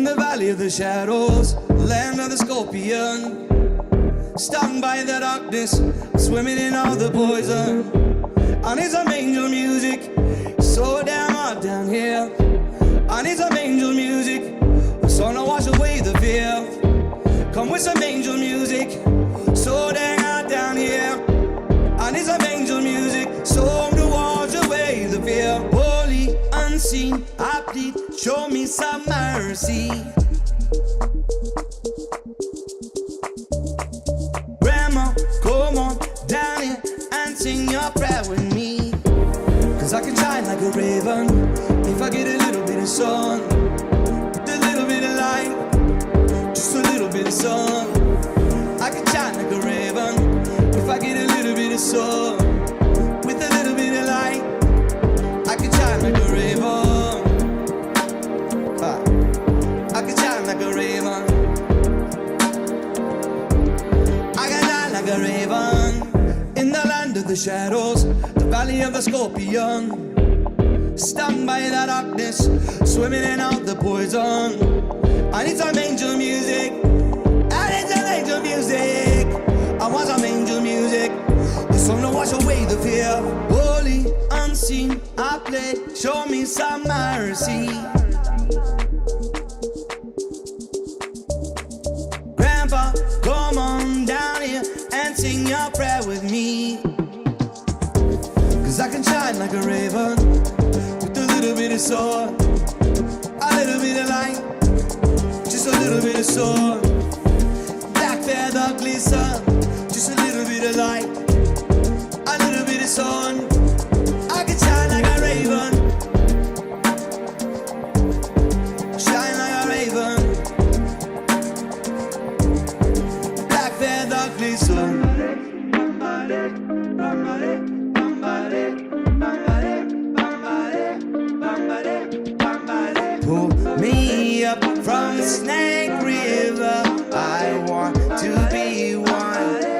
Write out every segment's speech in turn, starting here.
in the valley of the shadows, land of the scorpion. Stung by the darkness, swimming in all the poison. I need some angel music, so damn hot down here. I need some angel music, so to wash away the fear. Come with some angel music, so damn hot down here. I need some angel music, so to wash away the fear. Holy, unseen, I plead, show me some mercy. Grandma, come on down here and sing your prayer with me. Cause I can shine like a raven if I get a little bit of sun, a little bit of light, just a little bit of sun. I can shine like a raven if I get a little bit of sun, with a little bit of light. I can shine like a raven. I can shine like a raven. I can shine like a raven in the land of the shadows, the valley of the scorpion. Stung by the darkness, swimming in out the poison. I need some angel music. I need some angel music. I want some angel music. The song to wash away the fear. Holy, unseen, I play. Show me some mercy. Grandpa, come on down here and sing your prayer with me. Cause I can shine like a raven with a little bit of sun, a little bit of light, just a little bit of sun. Black feather glisten, just a little bit of light, a little bit of sun. I can shine like a raven, shine like a raven. Black feather glisten. Pull me up from the Snake River. I want to be one.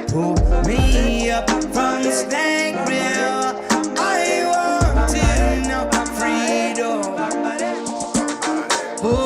Pull me up from the Snake River. I want to know freedom. Oh,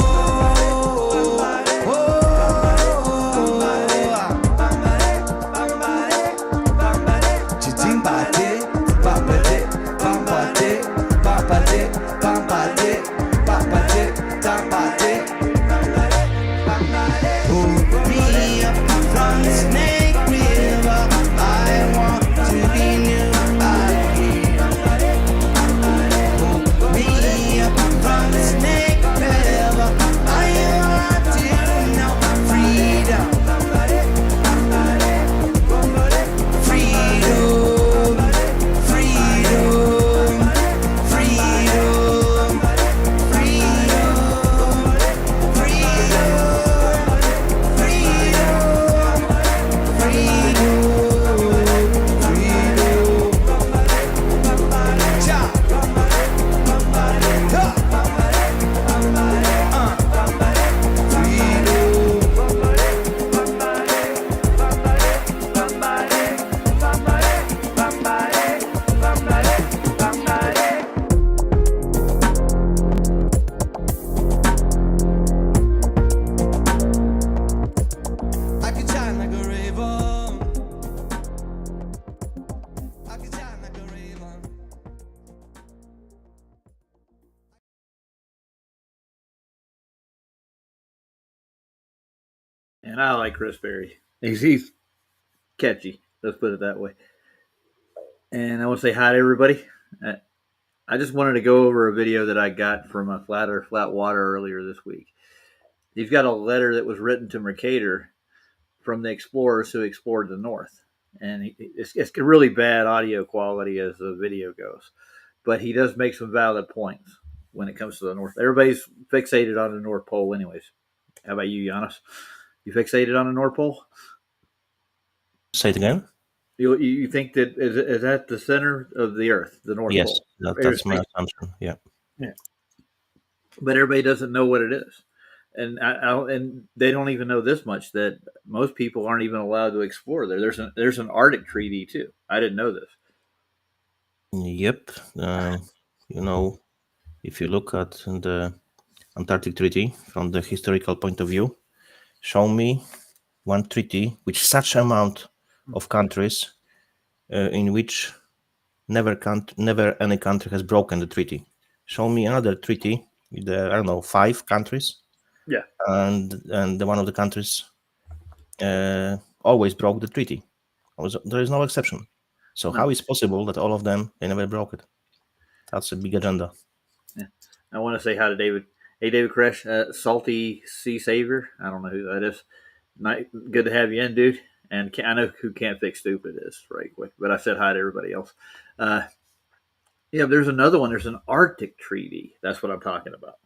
And I like Chris Berry. He's catchy. Let's put it that way. And I want to say hi to everybody. I just wanted to go over a video that I got from a Flat Water earlier this week. He's got a letter that was written to Mercader from the explorers who explored the North. And it's really bad audio quality as the video goes. But he does make some valid points when it comes to the North. Everybody's fixated on the North Pole anyways. How about you, Giannis? You fixated on the North Pole? Say it again? You think that is that the center of the Earth, the North Yes, Pole? that's my assumption. Yeah. But everybody doesn't know what it is, and and they don't even know this much, that most people aren't even allowed to explore there. There's an Arctic treaty too. I didn't know this. Yep. If you look at the Antarctic Treaty from the historical point of view. Show me one treaty with such amount of countries in which never any country has broken the treaty. Show me another treaty with I don't know 5 countries, Yeah. and one of the countries always broke the treaty. There is no exception. So No. how is possible that all of them they never broke it? That's a big agenda. Yeah. I want to say hi to David. Hey, David Crash, Salty Sea Savior. I don't know who that is. Good to have you in, dude. And I know who Can't Fix Stupid is right quick, but I said hi to everybody else. Yeah, there's another one. There's an Arctic treaty. That's what I'm talking about.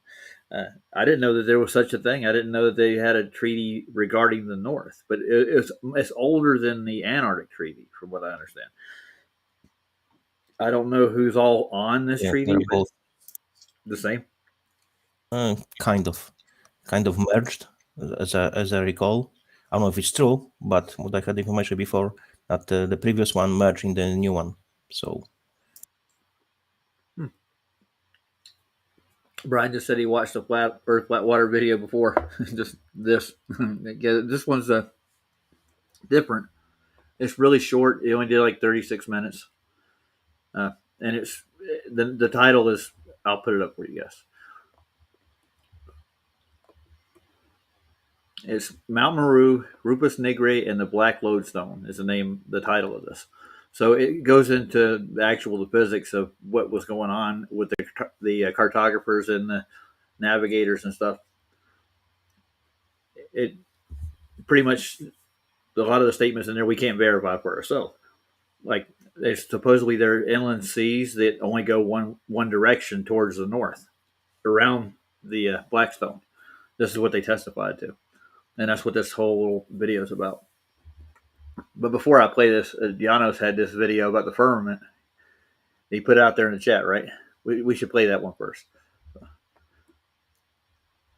I didn't know that there was such a thing. I didn't know that they had a treaty regarding the North, but it's older than the Antarctic treaty, from what I understand. I don't know who's all on this treaty. They're both the same. Kind of merged, as I recall. I don't know if it's true, but what I had information before that the previous one merged in the new one. So Brian just said he watched a flat Earth, flat water video before. Just this. This one's different. It's really short. It only did like 36 minutes. And it's the title is, I'll put it up for you guys. It's Mount Meru, Rupus Nigre, and the Black Lodestone is the title of this. So it goes into the physics of what was going on with the cartographers and the navigators and stuff. It pretty much, a lot of the statements in there we can't verify for ourselves. Like, supposedly there are inland seas that only go one direction towards the north, around the Blackstone. This is what they testified to, and that's what this whole little video is about. But before I play this, Janos had this video about the firmament. He put it out there in the chat, right? We should play that one first.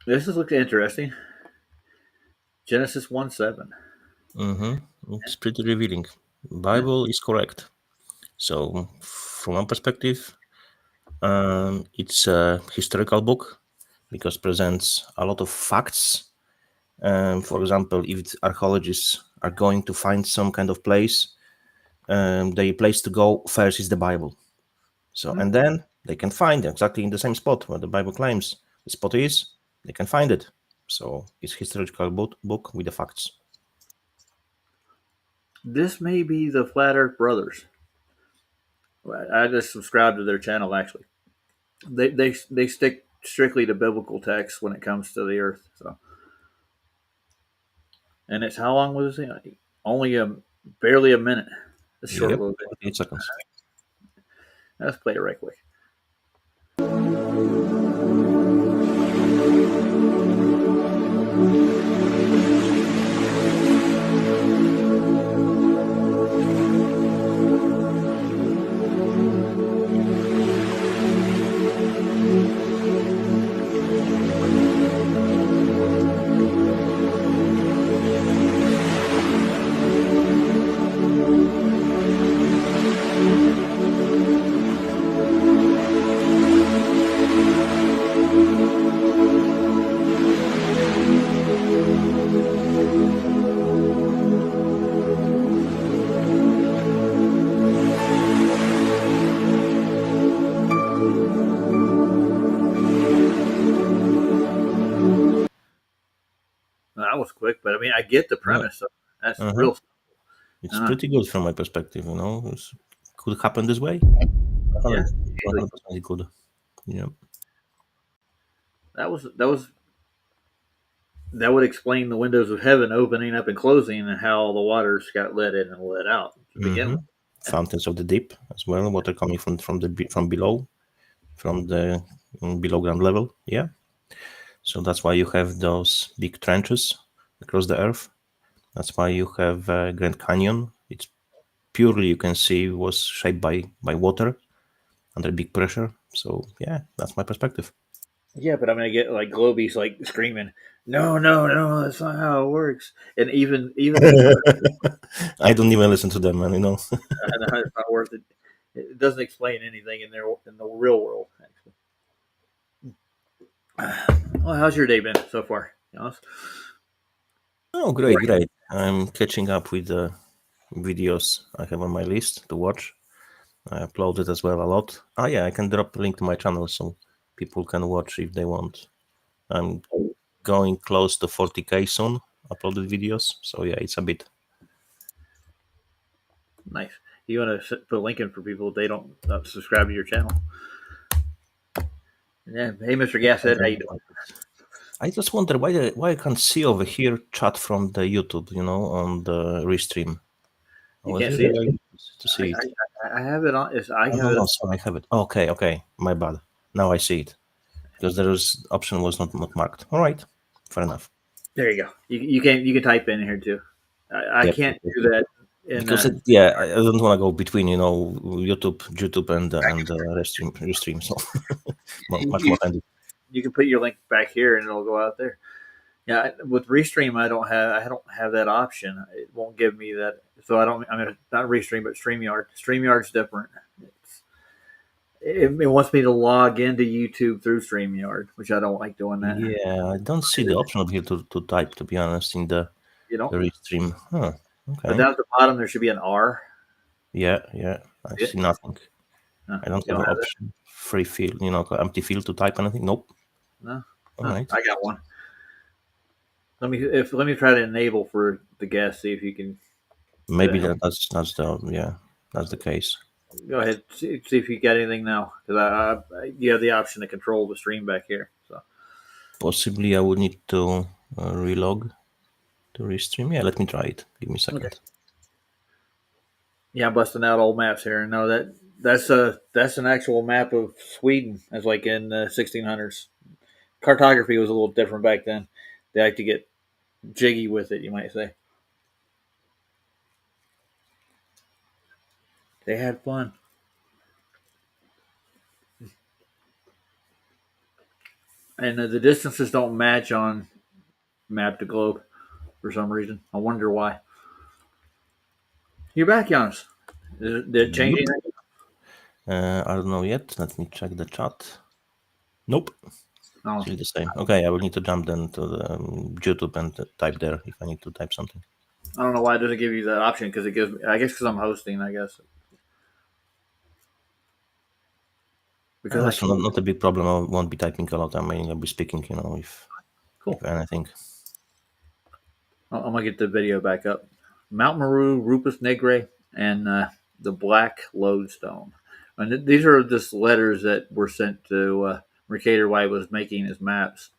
This looks interesting. Genesis 1:7. It's pretty revealing. Bible is correct. So from one perspective, it's a historical book because presents a lot of facts. For example, if archaeologists are going to find some kind of place, the place to go first is the Bible. So and then they can find exactly in the same spot where the Bible claims the spot is. They can find it. So it's historical book with the facts. This may be the Flat Earth Brothers. I just subscribe to their channel. Actually, they stick strictly to biblical texts when it comes to the Earth. So, and it's how long was it? Only barely a minute. It's short, Yep, little bit. 8 seconds. Let's play it right quick. That was quick, but I mean, I get the premise. So that's real. It's pretty good from my perspective. It could happen this way. 100% it could. Yeah. That would explain the windows of heaven opening up and closing, and how the waters got let in and let out to begin with. Fountains of the deep as well. Water coming from below, from the below ground level. Yeah. So that's why you have those big trenches across the earth. That's why you have Grand Canyon. It's purely, you can see, was shaped by water under big pressure. So yeah, that's my perspective. Yeah, but I'm gonna get like Globies like screaming, "No, that's not how it works." And even I don't even listen to them, man. it's not worth it. It doesn't explain anything in the real world. Actually, Well, how's your day been so far? Honest? Oh, great. I'm catching up with the videos I have on my list to watch. I uploaded as well a lot. Yeah, I can drop a link to my channel so people can watch if they want. I'm going close to 40K soon, uploaded videos. So yeah, it's a bit. Nice. You want to put a link in for people if they don't subscribe to your channel? Yeah. Hey, Mr. Gashead, how you doing? I just wonder why I can't see over here chat from the YouTube, on the restream. You Was can't it see it. really to see it? I have it on. I have No, it. sorry, I have it. Okay, my bad. Now I see it because there was option was not marked. All right, fair enough. There you go. You can type in here too. I Yep. can't do that in. Because I don't want to go between YouTube and restream. So much You, more handy. you can put your link back here and it'll go out there. Yeah, with Restream, I don't have that option. It won't give me that, so I don't. I mean, not Restream, but Streamyard. Streamyard's different. It wants me to log into YouTube through Streamyard, which I don't like doing that. Yeah, I don't see the option up here to type. To be honest, in the You know, restream. Huh. but Okay. down at the bottom there should be an R. Yeah. I See see it? nothing. No, I don't you have don't an have that. option. Free field, empty field to type anything. Nope. No, All huh, right. I got one. Let me try to enable for the guest. See if you can. Maybe Help. that's the case. Go ahead. See if you got anything now, because you have the option to control the stream back here. So Possibly I would need to relog to restream. Yeah, let me try it. Give me a okay. second. Yeah, I'm busting out old maps here. No, that's an actual map of Sweden. That's like in the 1600s. Cartography was a little different back then. They like to get jiggy with it, you might say. They had fun. And the distances don't match on map to globe for some reason. I wonder why. You're back, Giannis. Did it change Yep. anything? I don't know yet. Let me check the chat. Nope. Oh, Still the same. Okay, I will need to jump then to the YouTube and type there if I need to type something. I don't know why it doesn't give you that option, because it gives me, I guess because I'm hosting, I guess. Because I That's can't. not a big problem. I won't be typing a lot. I may be speaking, if Cool. anything. I'm going to get the video back up. Mount Meru, Rupus Negre, and the Black Lodestone. And these are just letters that were sent to Mercader while he was making his maps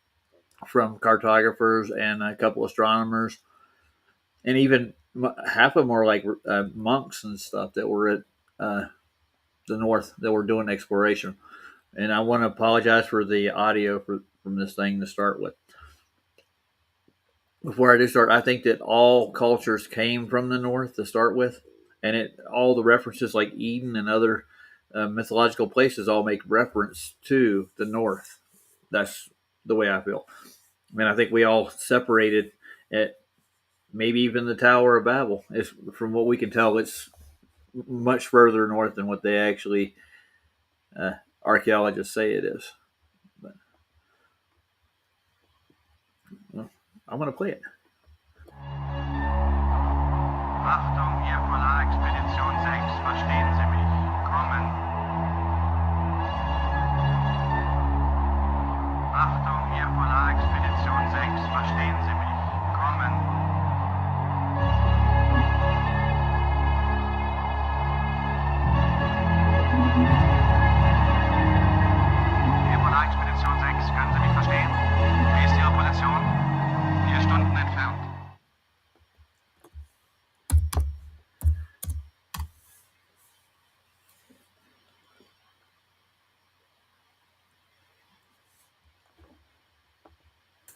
from cartographers and a couple astronomers. And even half of them were like monks and stuff that were at the north that were doing exploration. And I want to apologize for the audio from this thing to start with. Before I do start, I think that all cultures came from the north to start with, and all the references like Eden and other mythological places all make reference to the north. That's the way I feel. I mean, I think we all separated at maybe even the Tower of Babel. From what we can tell, it's much further north than what they actually archaeologists say it is. But, well, I'm going to play it. Achtung, hier Polarexpedition 6, verstehen Sie mich? Kommen. Achtung, hier Polarexpedition 6, verstehen Sie mich? Kommen. Hier Polarexpedition 6, können Sie mich verstehen? Wie ist Ihre Position? 4 Stunden entfernt.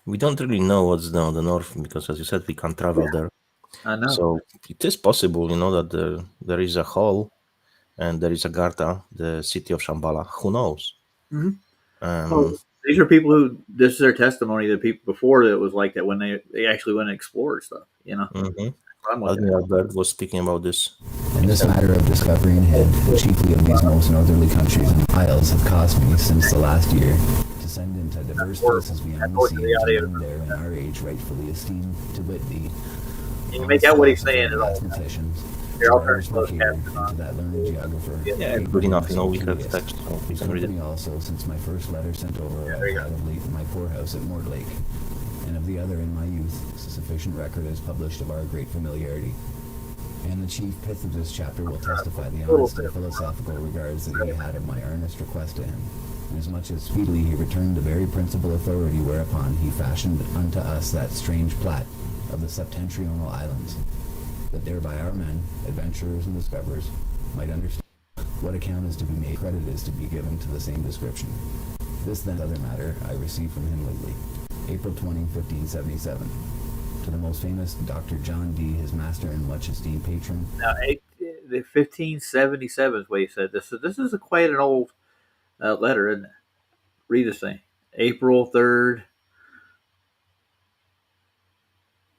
We don't really know what's down the north because, as you said, we can't travel there. I know. So it is possible, that there is a hole and there is Agartha, the city of Shambhala. Who knows? These are people who this is their testimony. The people before that was like that when they actually went and explored stuff. I'm looking at. Admiral Byrd was speaking about this. And this matter of discovering hid, chiefly of these most northerly countries and isles, have caused me, since the last year, to send into first places we That only voice see of him the audio. down there in our age rightfully esteemed to wit thee. You can make out what he's saying at all. Mathematicians, Here, I'll turn Charles closed Mercader, caption and to on. that learned geographer. Yeah, Abraham good enough. You know, we have Sulpicius. text, so we can read Spoke to it. me also since my first letter sent over there you I've had of late in my poorhouse at Mortlake, and of the other in my youth, sufficient record is published of our great familiarity. And the chief pith of this chapter will testify the honest and philosophical regards that he had of my earnest request to him, inasmuch as speedily he returned the very principal authority whereupon he fashioned unto us that strange plat of the septentrional islands, that thereby our men, adventurers and discoverers, might understand what account is to be made, credit is to be given to the same description. This then other matter I received from him lately, April 20, 1577. To the most famous Dr. John D., his master and much esteemed patron. Now, the 1577 is what he said. This is quite an old letter, isn't it? Read this thing. April 3rd.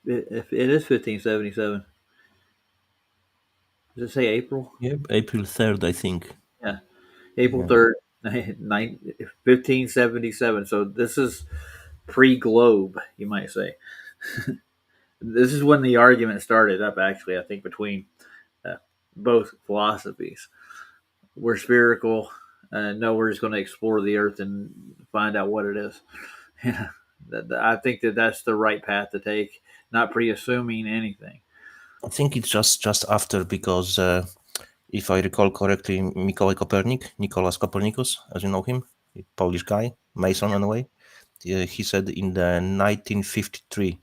It is 1577. Does it say April? Yeah, April 3rd, I think. Yeah. April 3rd, 1577. So this is pre-globe, you might say. This is when the argument started up, actually, I think, between both philosophies. We're spherical. No, we're just going to explore the earth and find out what it is. I think that's the right path to take, not pre-assuming anything. I think it's just after, because if I recall correctly, Nicolas Copernicus, as you know him, a Polish guy, Mason in a way, he said in the 1953,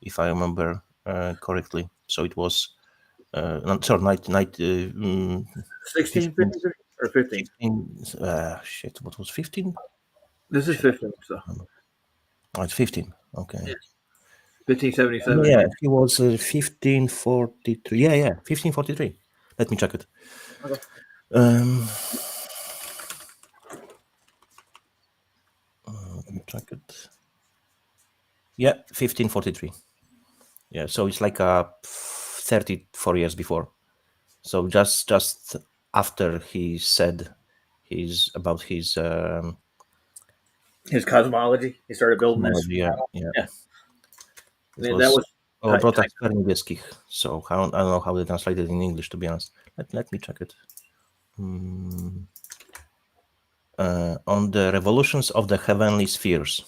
if I remember correctly. So it was, sorry, 1653 or 15? 15, shit, what was 15? This is 15, so. Oh, it's 15, okay. Yeah. 1577. Yeah, he was 1543. Yeah, 1543. Let me check it. Okay. Let me check it. Yeah, 1543. Yeah, so it's like 34 years before. So just after he said his cosmology. He started building this. yeah. It was Obrotach niebieskich. So I don't know how they translate it in English, to be honest. Let me check it. On the revolutions of the heavenly spheres.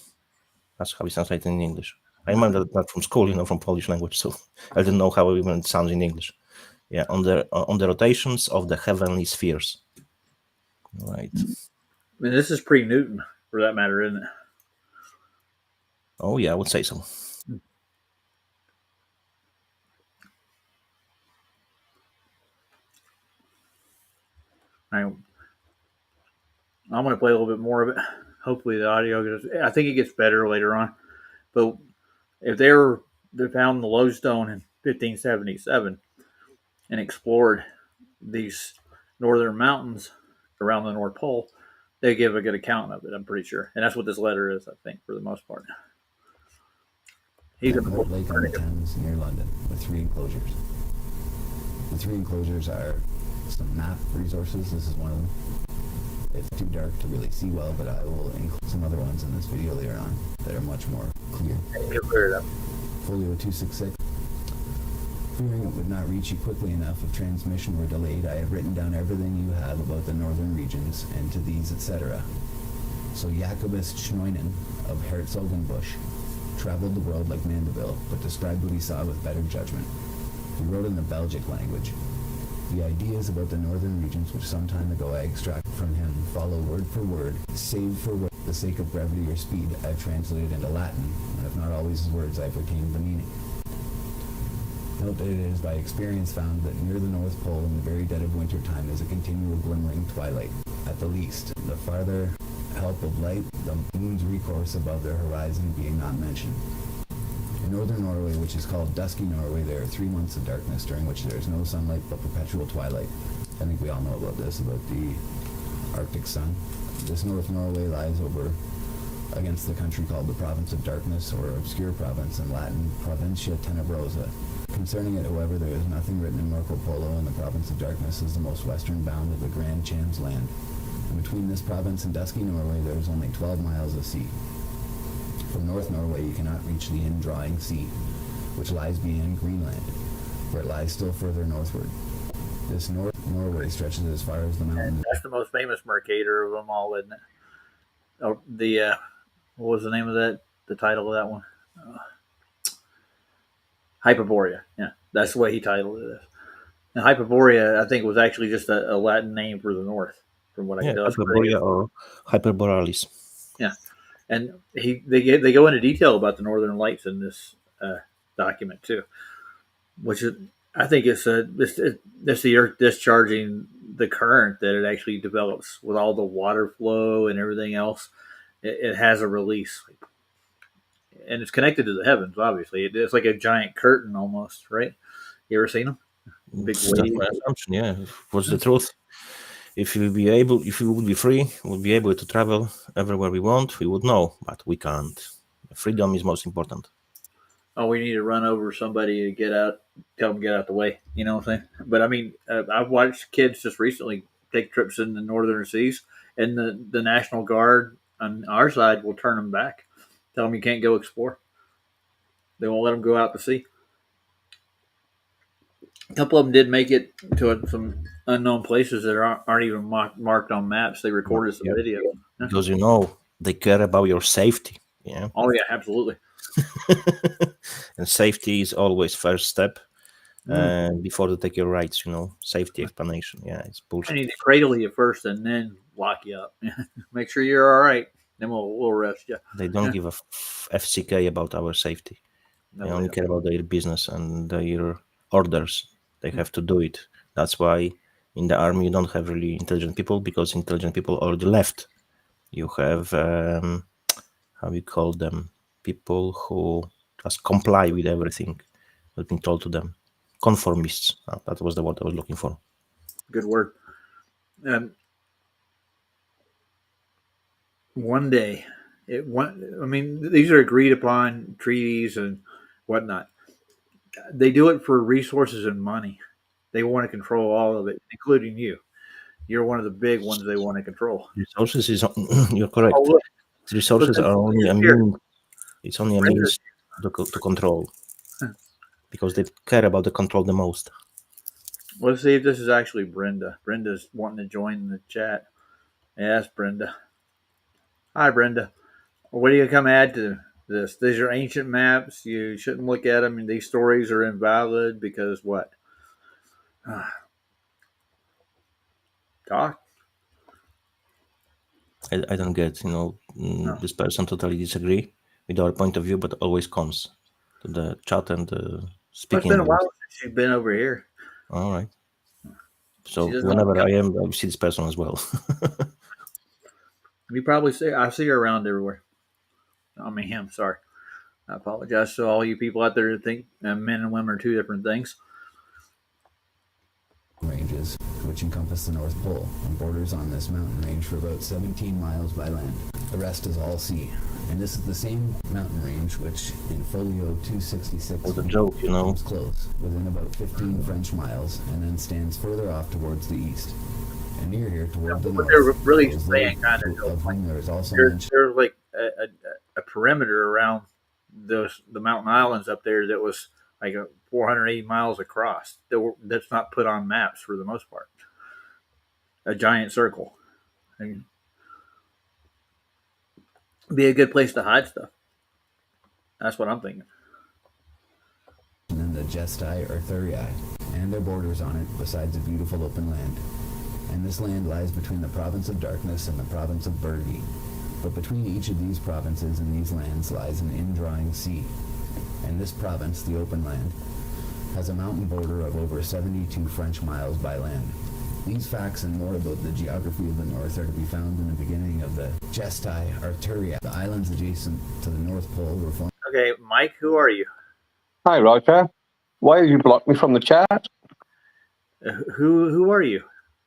That's how it's translated in English. I remember that from school, from Polish language, so I didn't know how even it sounds in English. Yeah, on the rotations of the heavenly spheres. Right. I mean, this is pre-Newton, for that matter, isn't it? Oh yeah, I would say so. I'm going to play a little bit more of it. Hopefully, the audio I think it gets better later on. But if they found the lodestone in 1577 and explored these northern mountains around the North Pole, they give a good account of it, I'm pretty sure. And that's what this letter is, I think, for the most part. He's Lake on the Thames near London with 3 enclosures. The 3 enclosures are some map resources. This is one of them. It's too dark to really see well, but I will include some other ones in this video later on that are much more clear. Folio 266. Fearing it would not reach you quickly enough if transmission were delayed, I have written down everything you have about the northern regions, and to these, etc. So Jacobus Schnoinen of Herzogenbusch traveled the world like Mandeville, but described what he saw with better judgment. He wrote in the Belgic language. The ideas about the northern regions which some time ago I extracted from him follow word for word, save for the sake of brevity or speed I have translated into Latin, and if not always his words, I have retained the meaning. Note that it is by experience found that near the North Pole in the very dead of winter time is a continual glimmering twilight. At the least, the farther help of light, the moon's recourse above their horizon being not mentioned. In northern Norway, which is called dusky Norway, there are 3 months of darkness during which there is no sunlight but perpetual twilight. I think we all know about this, about the Arctic sun. This North Norway lies over against the country called the Province of Darkness, or Obscure Province, in Latin, Provincia Tenebrosa. Concerning it, however, there is nothing written in Marco Polo, and the Province of Darkness is the most western bound of the Grand Cham's land. And between this province and dusky Norway, there is only 12 miles of sea. From North Norway, you cannot reach the indrawing sea, which lies beyond Greenland, for it lies still further northward. This North Norway stretches as far as the mountains. That's the most famous Mercader of them all, isn't it? Oh, what was the name of that? The title of that one? Hyperborea. Yeah, that's the way he titled it. And Hyperborea, I think, was actually just a Latin name for the north, from what I can tell. Hyperborea or Hyperborealis. Yeah, and they go into detail about the Northern Lights in this document too, which is, I think it's the Earth discharging the current that it actually develops with all the water flow and everything else. It has a release, and it's connected to the heavens. Obviously, it's like a giant curtain almost, right? You ever seen them? Big That's my assumption. Yeah, what's the truth? If we would be free, we'd be able to travel everywhere we want. We would know, but we can't. Freedom is most important. Oh, we need to run over somebody to get out, tell them to get out the way. You know what I'm saying? But I mean, I've watched kids just recently take trips in the northern seas, and the National Guard on our side will turn them back, tell them you can't go explore. They won't let them go out to sea. A couple of them did make it to some unknown places that aren't even marked on maps. They recorded some video. Because they care about your safety. Yeah. Oh yeah, absolutely. And safety is always first step before they take your rights. Safety explanation. Yeah, it's bullshit. I need to cradle you first and then lock you up. Make sure you're all right. Then we'll arrest you. They don't give a FCK about our safety. They only care about their business and their orders. They have to do it. That's why in the army you don't have really intelligent people, because intelligent people already left. You have how we call them, people who just comply with everything that's been told to them. Conformists. That was the word I was looking for. Good word. One day, these are agreed upon treaties and whatnot. They do it for resources and money. They want to control all of it, including you. You're one of the big ones they want to control. Resources is you're correct. Oh, look. Resources are only a means. It's only a means to control, because they care about the control the most. Let's see if this is actually Brenda. Brenda's wanting to join the chat. Yes, Brenda. Hi, Brenda. What do you come add to this? These are ancient maps. You shouldn't look at them. And these stories are invalid because what? Talk. I don't get, this person totally disagree with our point of view, but always comes to the chat and speaking. It's been a while since she's been over here. All right. So whenever I see this person as well. You probably I see her around everywhere. I mean, him. Sorry. I apologize to all you people out there who think men and women are two different things. Ranges, which encompass the North Pole, and borders on this mountain range for about 17 miles by land. The rest is all sea. And this is the same mountain range which, in folio 266, was a joke, comes close, within about 15 French miles, and then stands further off towards the east. And near here, toward the north, they're really saying kind of whom there is also there's like a perimeter around the mountain islands up there that was like 480 miles across. That's not put on maps for the most part. A giant circle. And be a good place to hide stuff. That's what I'm thinking. And then the Gesti or Thurii, and their borders on it, besides a beautiful open land. And this land lies between the province of Darkness and the province of Burgi. But between each of these provinces and these lands lies an indrawing sea. And this province, the open land, has a mountain border of over 72 French miles by land. These facts and more about the geography of the North are to be found in the beginning of the Gesti or Thurii. The islands adjacent to the North Pole were formed. Okay, Mike, who are you? Hi, Roger. Why have you blocked me from the chat? Who are you?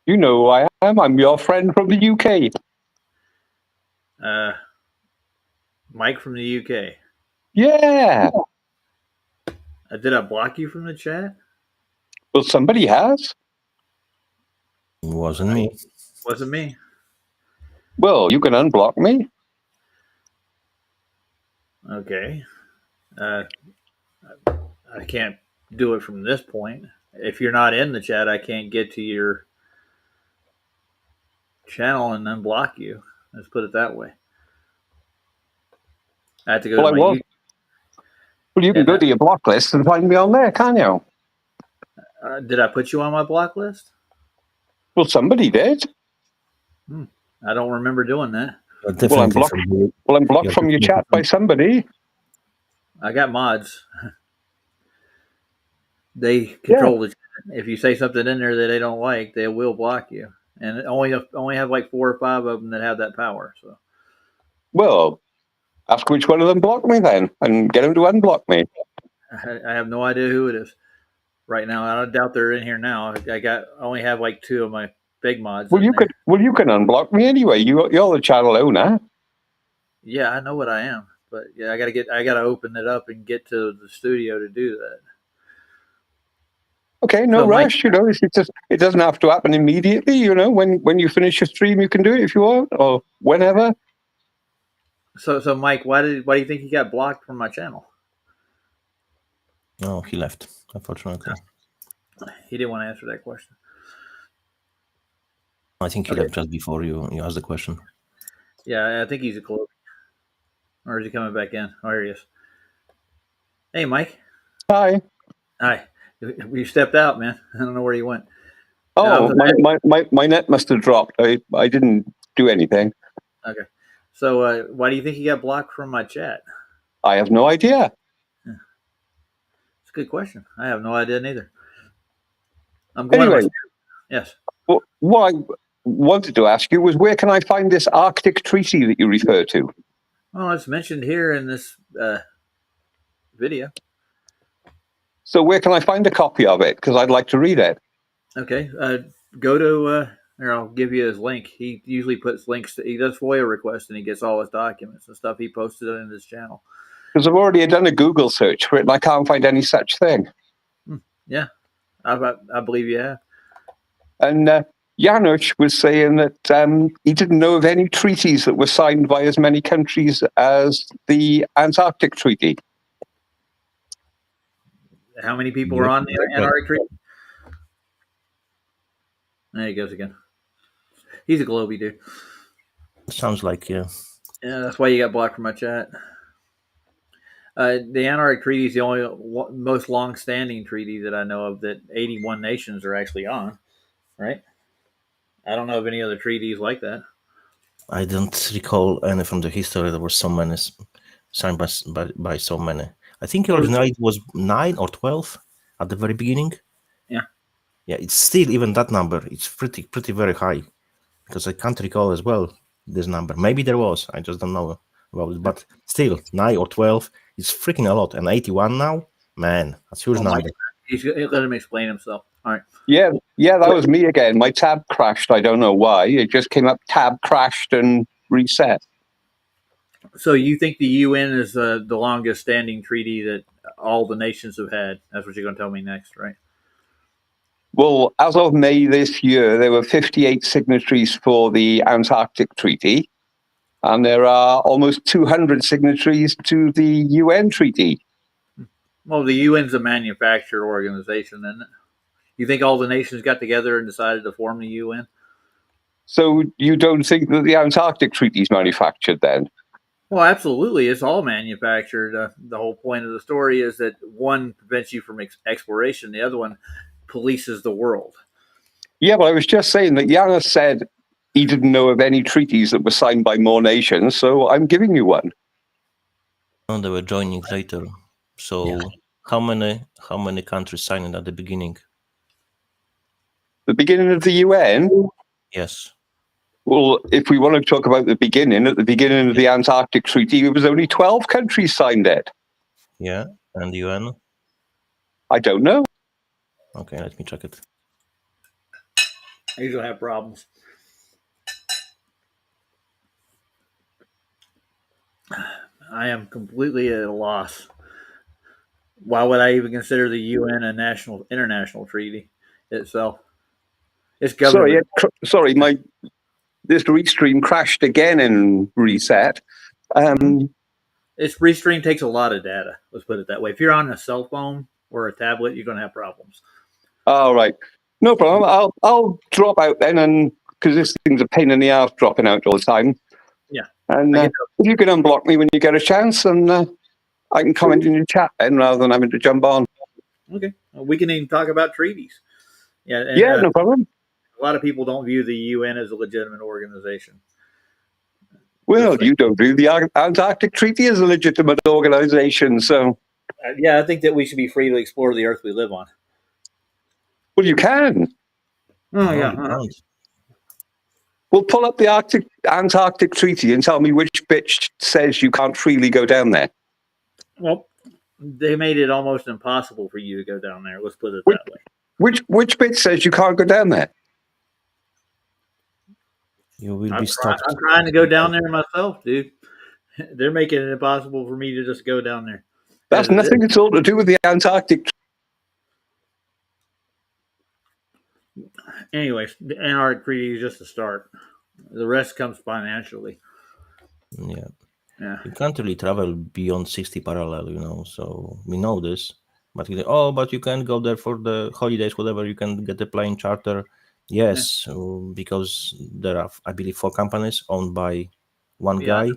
You know who I am. I'm your friend from the UK. Mike from the UK. Yeah. Did I block you from the chat? Well, somebody has. Wasn't me. Wasn't me. Well, you can unblock me. Okay. I can't do it from this point. If you're not in the chat, I can't get to your channel and unblock you. Let's put it that way. I have to go Well, to I my was. Well, you can go to your block list and find me on there, can't you? Did I put you on my block list? Well, somebody did. I don't remember doing that. Well, I'm blocked. Well, I'm blocked from your chat by somebody. I got mods. They control the chat. If you say something in there that they don't like, they will block you. And only have like 4 or 5 of them that have that power. So, Well, ask which one of them blocked me then, and get them to unblock me. I have no idea who it is right now. I don't doubt they're in here now. I only have like 2 of my big mods. Well, you can unblock me anyway. You're the channel owner. Yeah, I know what I am, but yeah, I gotta open it up and get to the studio to do that. Okay, no rush. It doesn't have to happen immediately. When you finish your stream, you can do it if you want, or whenever. So Mike, why do you think he got blocked from my channel? No, he left, unfortunately. He didn't want to answer that question. I think he left just before you asked the question. Yeah, I think he's a close. Or is he coming back in? Oh, here he is. Hey, Mike. Hi. You stepped out, man. I don't know where you went. Oh, my net must have dropped. I didn't do anything. Okay. So why do you think he got blocked from my chat? I have no idea. It's a good question. I have no idea neither. I'm going anyway. Yes. Well, what I wanted to ask you was, where can I find this Arctic treaty that you refer to? Well, it's mentioned here in this video. So where can I find a copy of it? Because I'd like to read it. Okay. Go to, here, I'll give you his link. He usually puts links he does FOIA requests and he gets all his documents and stuff he posted on his channel. Because I've already done a Google search for it and I can't find any such thing. Yeah, I believe you have. And Janusz was saying that he didn't know of any treaties that were signed by as many countries as the Antarctic Treaty. How many people are on the Antarctic Treaty? There he goes again. He's a globey dude. Sounds like, yeah. Yeah, that's why you got blocked from my chat. The Antarctic Treaty is the only most long-standing treaty that I know of that 81 nations are actually on, right? I don't know of any other treaties like that. I don't recall any from the history. There were so many signed by so many. I think originally it was 9 or 12 at the very beginning. Yeah. Yeah, it's still, even that number, it's pretty very high, because I can't recall as well this number. Maybe there was, I just don't know about it, but still 9 or 12, it's freaking a lot. And 81 now, man, that's a huge number. Let him explain himself. All right. Yeah, that was me again. My tab crashed. I don't know why. It just came up, tab crashed and reset. So you think the UN is the longest standing treaty that all the nations have had? That's what you're going to tell me next, right? Well, as of May this year, there were 58 signatories for the Antarctic Treaty, and there are almost 200 signatories to the UN Treaty. Well, the UN's a manufactured organization, isn't it? You think all the nations got together and decided to form the UN? So you don't think that the Antarctic Treaty is manufactured then? Well, absolutely. It's all manufactured. The whole point of the story is that one prevents you from exploration. The other one polices the world. Yeah, but I was just saying that Janusz said he didn't know of any treaties that were signed by more nations, so I'm giving you one. And they were joining later. So how many countries signed at the beginning? The beginning of the UN? Yes. Well, if we want to talk about at the beginning of the Antarctic Treaty, it was only 12 countries signed it. Yeah, and the UN? I don't know. Okay, let me check it. I usually have problems. I am completely at a loss. Why would I even consider the UN a international treaty itself? It's government. Sorry, this restream crashed again and reset. Restream takes a lot of data. Let's put it that way. If you're on a cell phone or a tablet, you're going to have problems. All right. No problem. I'll drop out then, and because this thing's a pain in the ass dropping out all the time. Yeah. And if you can unblock me when you get a chance, and I can comment in your chat then rather than having to jump on. Okay. We can even talk about treaties. Yeah. And, Yeah, no problem. A lot of people don't view the UN as a legitimate organization. Well, you don't view the Antarctic Treaty as a legitimate organization, so. Yeah, I think that we should be free to explore the Earth we live on. Well, you can. Oh, yeah. Well, pull up the Antarctic Treaty and tell me which bit says you can't freely go down there. Well, they made it almost impossible for you to go down there. Let's put it that way. Which bit says you can't go down there? You will be stopped. I'm trying to go down there myself, dude. They're making it impossible for me to just go down there. That's nothing at all to do with the Antarctic. Anyways, the Antarctic Treaty is just a start. The rest comes financially. Yeah. Yeah. You can't really travel beyond 60 parallel, so we know this. But but you can go there for the holidays, whatever. You can get a plane charter. Yes, because there are, I believe, 4 companies owned by one guy.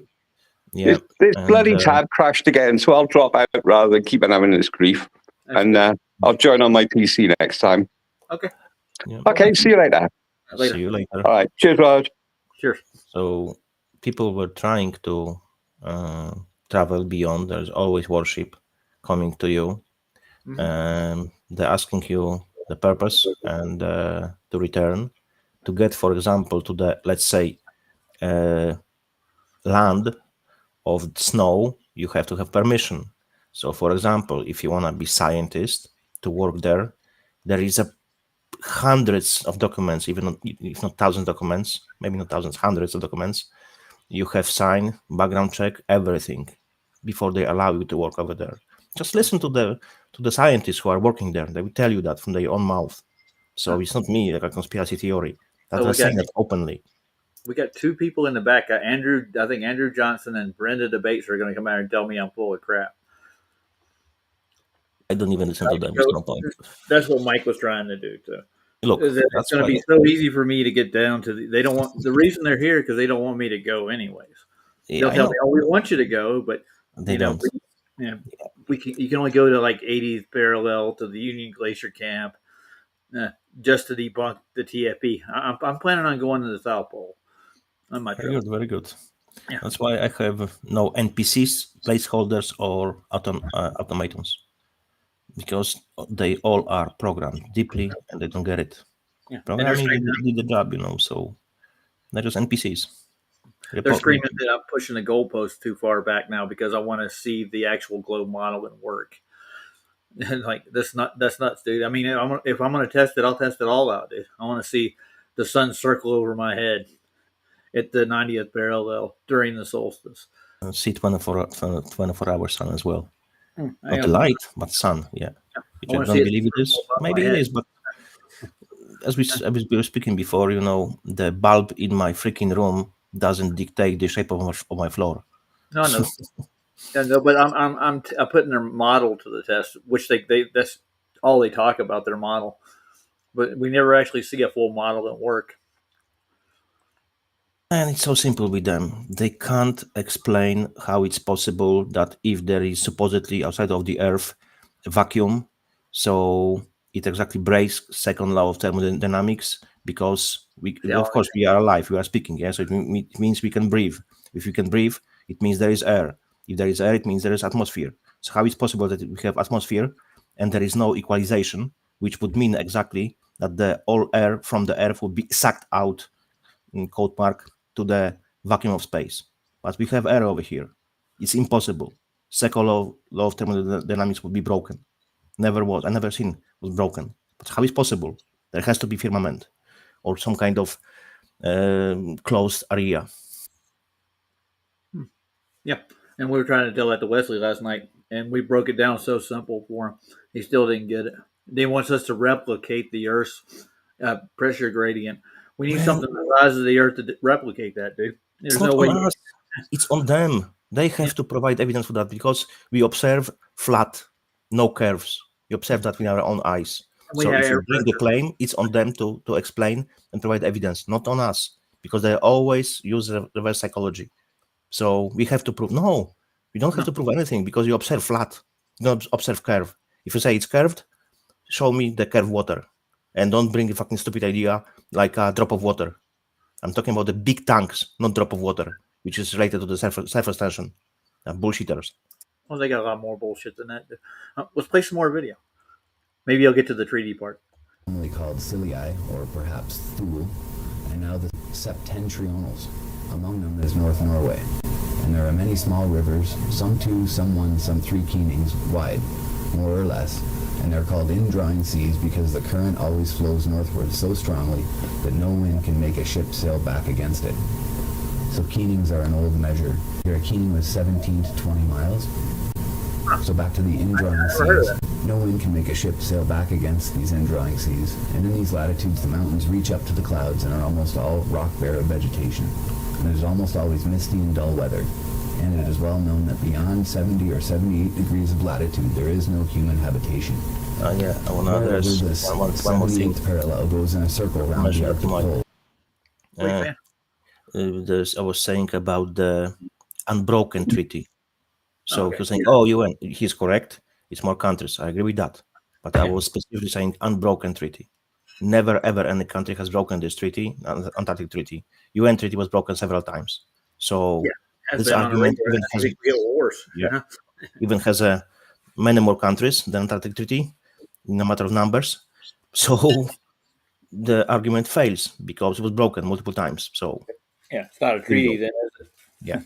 Yeah. This bloody tab crashed again, so I'll drop out rather than keep on having this grief. And I'll join on my PC next time. Okay. Yeah. Okay, see you later. See you later. All right. Cheers, Raj. Cheers. So people were trying to travel beyond. There's always worship coming to you. They're asking you the purpose and to return. To get, for example, to the, let's say, land of snow, you have to have permission. So, for example, if you want to be scientist to work there, there is hundreds of documents, even if not thousands of documents, maybe not thousands, hundreds of documents. You have signed, background check, everything before they allow you to work over there. Just listen to the scientists who are working there. They will tell you that from their own mouth. So it's not me, like a conspiracy theory. They're saying that openly. We got 2 people in the back. I think Andrew Johnson and Brenda DeBates are going to come out and tell me I'm full of crap. I don't even listen to them. It's no point. That's what Mike was trying to do too. Look, it's going to be so easy for me to get down to. They don't want the reason they're here because they don't want me to go anyways. They'll tell me, "Oh, we want you to go," but they don't. You can only go to like 80th parallel to the Union Glacier camp just to debunk the TFP. I'm planning on going to the South Pole. Very good. Yeah. That's why I have no NPCs, placeholders, or automatons, because they all are programmed deeply and they don't get it. Yeah. Programming did the job, so they're just NPCs. They're screaming that I'm pushing the goalpost too far back now because I want to see the actual globe model and work. And like that's nuts, dude. I mean, if I'm going to test it, I'll test it all out, dude. I want to see the sun circle over my head at the 90th parallel during the solstice. See 24-hour sun as well. Not the light, but sun. Yeah. Which I don't believe it is. Maybe it is, but as we were speaking before, the bulb in my freaking room doesn't dictate the shape of my floor. No. Yeah, no, but I'm putting their model to the test, which they that's all they talk about, their model. But we never actually see a full model at work. And it's so simple with them. They can't explain how it's possible that if there is supposedly outside of the Earth a vacuum, so it exactly breaks second law of thermodynamics, because of course we are alive, we are speaking, so it means we can breathe. If we can breathe, it means there is air. If there is air, it means there is atmosphere. So how is it possible that we have atmosphere and there is no equalization, which would mean exactly that all air from the Earth would be sucked out, in quote mark, to the vacuum of space. But we have air over here. It's impossible. Second law of thermodynamics would be broken. Never was. I never seen was broken. But how is possible? There has to be firmament or some kind of closed area. Yeah. And we were trying to tell that to Wesley last night, and we broke it down so simple for him. He still didn't get it. They want us to replicate the Earth's pressure gradient. We need something the size of the Earth to replicate that, dude. There's no way. It's on them. They have to provide evidence for that because we observe flat, no curves. We observe that with our own eyes. We So have if you bring the claim, it's on them to explain and provide evidence, not on us, because they always use reverse psychology. So we have to prove, no, we don't have to prove anything because you observe flat, you don't observe curve. If you say it's curved, show me the curved water. And don't bring a fucking stupid idea like a drop of water. I'm talking about the big tanks, not drop of water, which is related to the surface tension. Bullshitters. Well, they got a lot more bullshit than that. Let's play some more video. Maybe I'll get to the treaty part. Commonly called ciliae, or perhaps thule, and now the septentrionals. Among them is North Norway. And there are many small rivers, some 2, some 1, some 3 keenings wide, more or less, and they're called indrawing seas because the current always flows northward so strongly that no wind can make a ship sail back against it. So keenings are an old measure. Here a keening was 17 to 20 miles. So back to the indrawing seas. No wind can make a ship sail back against these indrawing seas, and in these latitudes the mountains reach up to the clouds and are almost all rock-bare of vegetation. And it is almost always misty and dull weather. And it is well known that beyond 70 or 78 degrees of latitude there is no human habitation. Yeah, I want to This address one more thing. 78th parallel goes in a circle around the Arctic Pole. I was saying about the unbroken treaty. So Okay. you're saying, oh, UN, he's correct. It's more countries. I agree with that. But I was specifically saying unbroken treaty. Never, ever any country has broken this treaty, Antarctic Treaty. UN treaty was broken several times. So this argument even has, wars. Yeah. even has many more countries than Antarctic Treaty in a matter of numbers. So the argument fails because it was broken multiple times. So Yeah, it's not a treaty then, is it? yeah.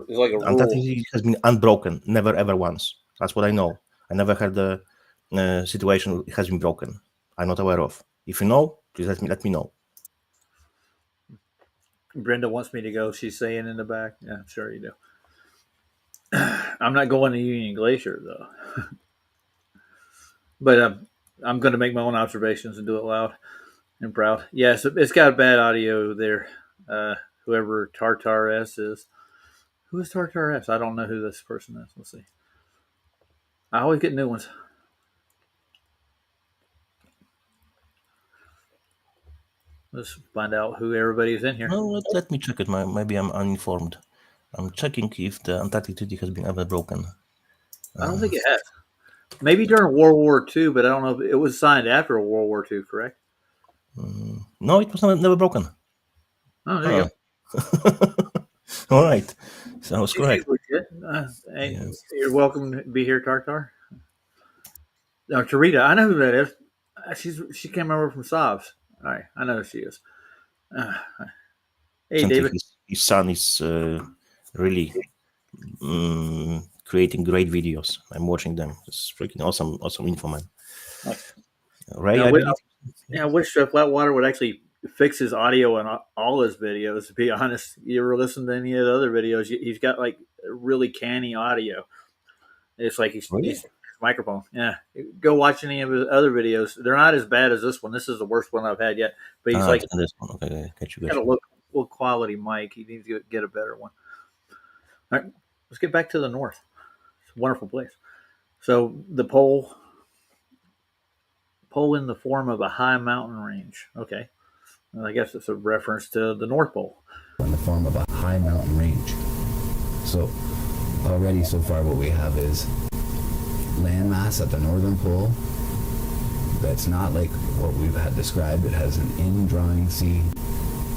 It's like a Antarctic rule. Treaty has been unbroken, never ever once. That's what I know. I never heard the situation it has been broken. I'm not aware of. If you know, please let me know. Brenda wants me to go. She's saying in the back. Yeah, I'm sure you do. I'm not going to Union Glacier though, but I'm going to make my own observations and do it loud and proud. Yes, it's got bad audio there. Whoever Tartar S is. Who is Tartar S? I don't know who this person is. Let's see. I always get new ones. Let's find out who everybody's in here. Well, let me check it. Maybe I'm uninformed. I'm checking if the Antarctic Treaty has been ever broken. I don't think it has. Maybe during World War II, but I don't know if it was signed after World War II, correct? No, it was never broken. Oh, there you go. All right. Sounds correct. Hey, you're welcome to be here, Tartar. Tarita, I know who that is. She came over from Savs. All right, I know who she is. Hey, David. His son is really creating great videos. I'm watching them. It's freaking awesome info, man. Ray, I wish Flatwater would actually fix his audio and all his videos. To be honest, you ever listen to any of the other videos? He's got like really canny audio. It's like he's microphone. Yeah, go watch any of his other videos. They're not as bad as this one. This is the worst one I've had yet. But he's like, this one. Okay, got a low quality mic. He needs to get a better one. All right, let's get back to the north. It's a wonderful place. So the pole in the form of a high mountain range. Okay. Well, I guess it's a reference to the North Pole. In the form of a high mountain range. So already so far what we have is landmass at the northern pole that's not like what we've had described. It has an indrawing sea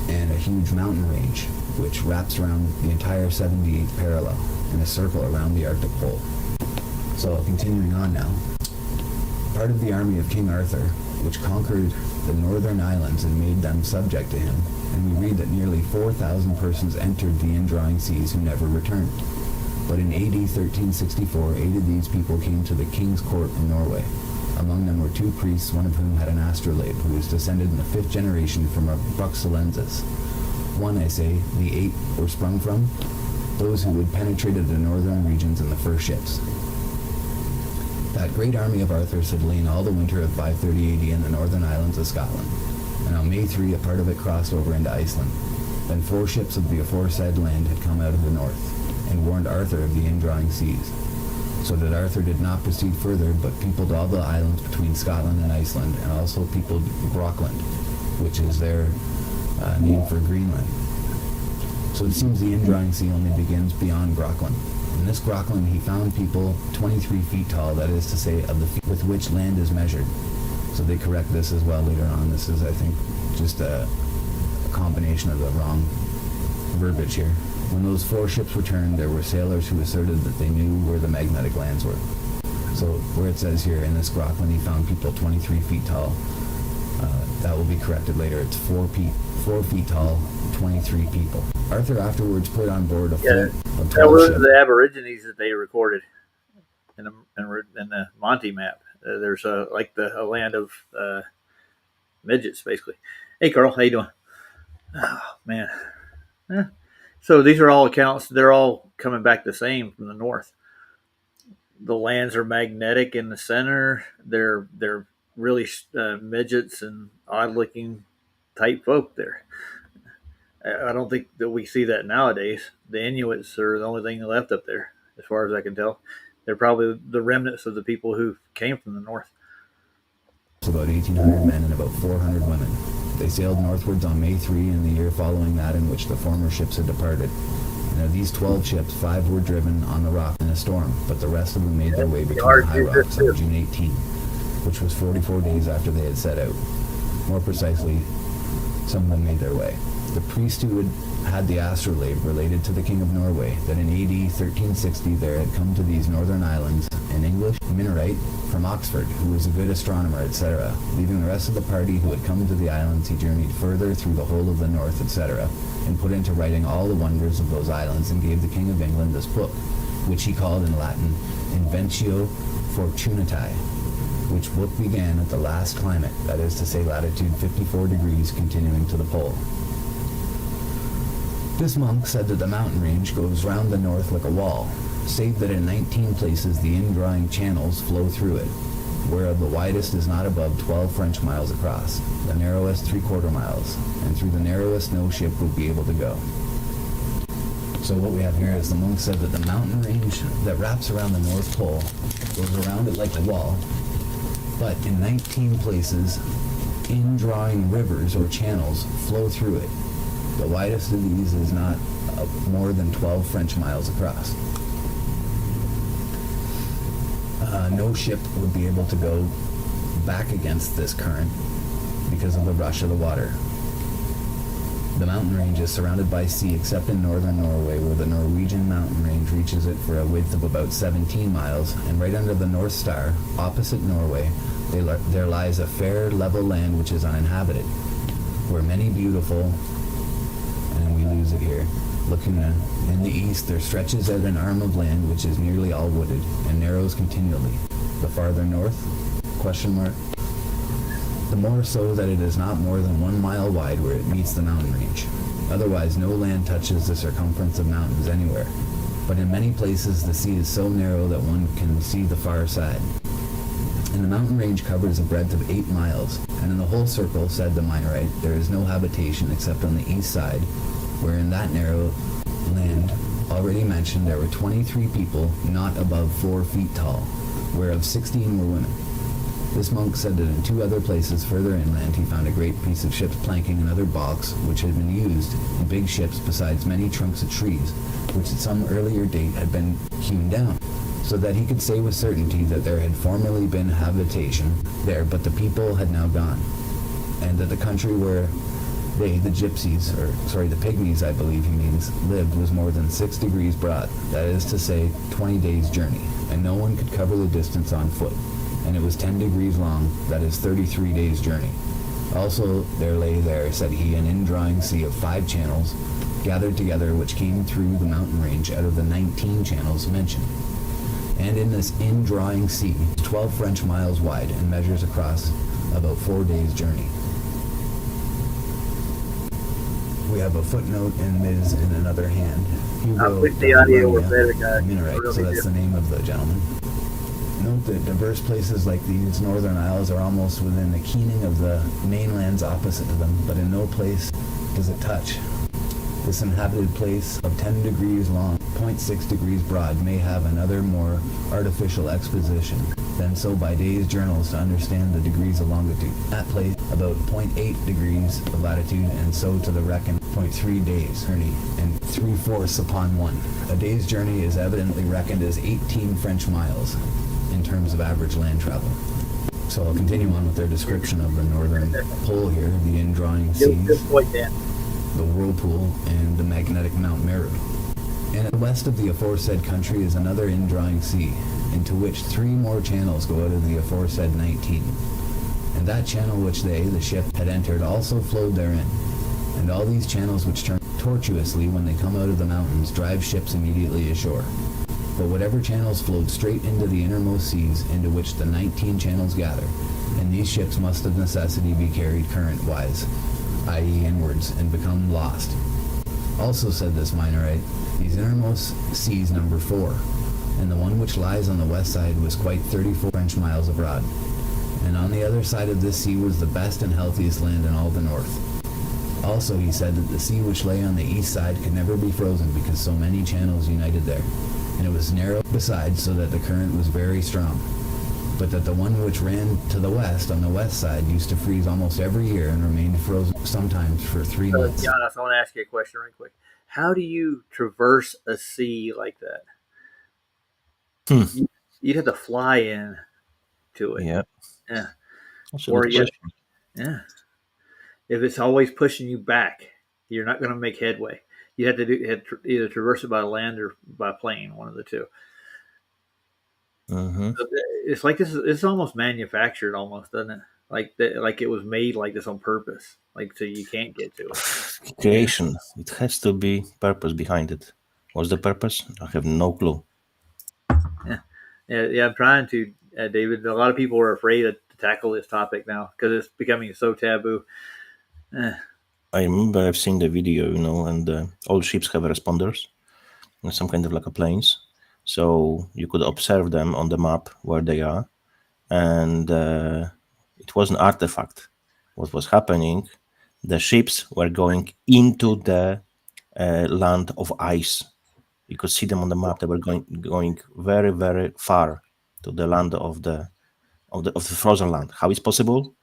and a huge mountain range which wraps around the entire 78th parallel in a circle around the Arctic Pole. So continuing on now, part of the army of King Arthur, which conquered the northern islands and made them subject to him, and we read that nearly 4,000 persons entered the indrawing seas who never returned. But in AD 1364, 8 of these people came to the king's court in Norway. Among them were 2 priests, one of whom had an astrolabe, who was descended in the 5th generation from a Bruxellensis. One, I say, the 8 were sprung from those who had penetrated the northern regions in the first ships. That great army of Arthur's had lain all the winter of 530 AD in the northern islands of Scotland, and on May 3 a part of it crossed over into Iceland. Then 4 ships of the aforesaid land had come out of the north. and warned Arthur of the indrawing seas. So that Arthur did not proceed further, but peopled all the islands between Scotland and Iceland, and also peopled Groenland, which is their name for Greenland. So it seems the indrawing sea only begins beyond Groenland. In this Groenland, he found people 23 feet tall, that is to say, of the feet with which land is measured. So they correct this as well later on. This is, I think, just a combination of the wrong verbiage here. When those 4 ships returned, there were sailors who asserted that they knew where the magnetic lands were. So where it says here, in this Groenland, he found people 23 feet tall. That will be corrected later. It's 4 feet tall, 23 people. Arthur afterwards put on board a fleet of 12 That was ships. the Aborigines that they recorded in the Monty map. There's a land of midgets, basically. Hey, Carl, how you doing? Oh, man. So these are all accounts. They're all coming back the same from the north. The lands are magnetic in the center. They're really midgets and odd-looking type folk there. I don't think that we see that nowadays. The Inuits are the only thing left up there, as far as I can tell. They're probably the remnants of the people who came from the north. About 1,800 men and about 400 women. They sailed northwards on May 3 in the year following that in which the former ships had departed. And of these 12 ships, 5 were driven on the rock in a storm, but the rest of them made their way between the high rocks on June 18, which was 44 days after they had set out. More precisely, some of them made their way. The priest who had the astrolabe related to the King of Norway that in AD 1360 there had come to these northern islands an English Minorite from Oxford, who was a good astronomer, etc. Leaving the rest of the party who had come to the islands, he journeyed further through the whole of the north, etc., and put into writing all the wonders of those islands, and gave the King of England this book, which he called in Latin Inventio Fortunatae, which book began at the last climate, that is to say latitude 54 degrees, continuing to the pole. This monk said that the mountain range goes round the north like a wall, save that in 19 places the indrawing channels flow through it, whereof the widest is not above 12 French miles across, the narrowest 3/4 miles, and through the narrowest no ship would be able to go. So what we have here is the monk said that the mountain range that wraps around the North Pole goes around it like a wall, but in 19 places, indrawing rivers or channels flow through it. The widest of these is not more than 12 French miles across. No ship would be able to go back against this current because of the rush of the water. The mountain range is surrounded by sea except in northern Norway, where the Norwegian mountain range reaches it for a width of about 17 miles, and right under the North Star, opposite Norway, there lies a fair level land which is uninhabited, where many beautiful, and we lose it here, looking in the east there stretches out an arm of land which is nearly all wooded, and narrows continually. The farther north, the more so that it is not more than 1 mile wide where it meets the mountain range. Otherwise no land touches the circumference of mountains anywhere, but in many places the sea is so narrow that one can see the far side. And the mountain range covers a breadth of 8 miles, and in the whole circle, said the Minorite, there is no habitation except on the east side, where in that narrow land already mentioned there were 23 people not above 4 feet tall, whereof 16 were women. This monk said that in 2 other places further inland he found a great piece of ship's planking and other balks which had been used in big ships, besides many trunks of trees, which at some earlier date had been hewn down, so that he could say with certainty that there had formerly been habitation there, but the people had now gone, and that the country where they, the gypsies, the pygmies I believe he means, lived was more than 6 degrees broad, that is to say 20 days' journey, and no one could cover the distance on foot, and it was 10 degrees long, that is 33 days' journey. Also there lay there, said he, an indrawing sea of 5 channels, gathered together, which came through the mountain range out of the 19 channels mentioned. And in this indrawing sea, 12 French miles wide, and measures across about 4 days' journey. We have a footnote in Ms. in another hand. I'll put the audio with the other guy. Minorite, so that's the name of the gentleman. Note that diverse places like these northern isles are almost within the keening of the mainlands opposite to them, but in no place does it touch. This inhabited place of 10 degrees long, 0.6 degrees broad may have another more artificial exposition than so by days journals to understand the degrees of longitude. That place about 0.8 degrees of latitude, and so to the reckon 0.3 days journey and 3/4 upon one. A day's journey is evidently reckoned as 18 French miles in terms of average land travel. So I'll continue on with their description of the northern pole here, the indrawing seas, the whirlpool, and the magnetic Mount Meru. And west of the aforesaid country is another indrawing sea, into which 3 more channels go out of the aforesaid 19. And that channel which they, the ship, had entered also flowed therein. And all these channels which turn tortuously when they come out of the mountains drive ships immediately ashore. But whatever channels flowed straight into the innermost seas, into which the 19 channels gather, and these ships must of necessity be carried current-wise, i.e. inwards, and become lost. Also said this Minorite, these innermost seas number 4, and the one which lies on the west side was quite 34 French miles abroad. And on the other side of this sea was the best and healthiest land in all the north. Also he said that the sea which lay on the east side could never be frozen because so many channels united there, and it was narrow besides, so that the current was very strong. But that the one which ran to the west on the west side used to freeze almost every year and remained frozen sometimes for 3 months. John, I want to ask you a question right quick. How do you traverse a sea like that? You'd have to fly in to it. Yeah. Yeah. That's a Or good you, question. yeah. If it's always pushing you back, you're not going to make headway. You have to either traverse it by land or by plane, one of the two. Mm-hmm. So it's like this. It's almost manufactured, almost, doesn't it? Like it was made like this on purpose, like so you can't get to it. Creation. It has to be purpose behind it. What's the purpose? I have no clue. Yeah. I'm trying to, David. A lot of people are afraid to tackle this topic now because it's becoming so taboo. I remember I've seen the video, and all ships have responders, some kind of like a planes. So you could observe them on the map where they are, and it was an artifact. What was happening? The ships were going into the land of ice. You could see them on the map. They were going very, very far to the land of the frozen land. How is possible?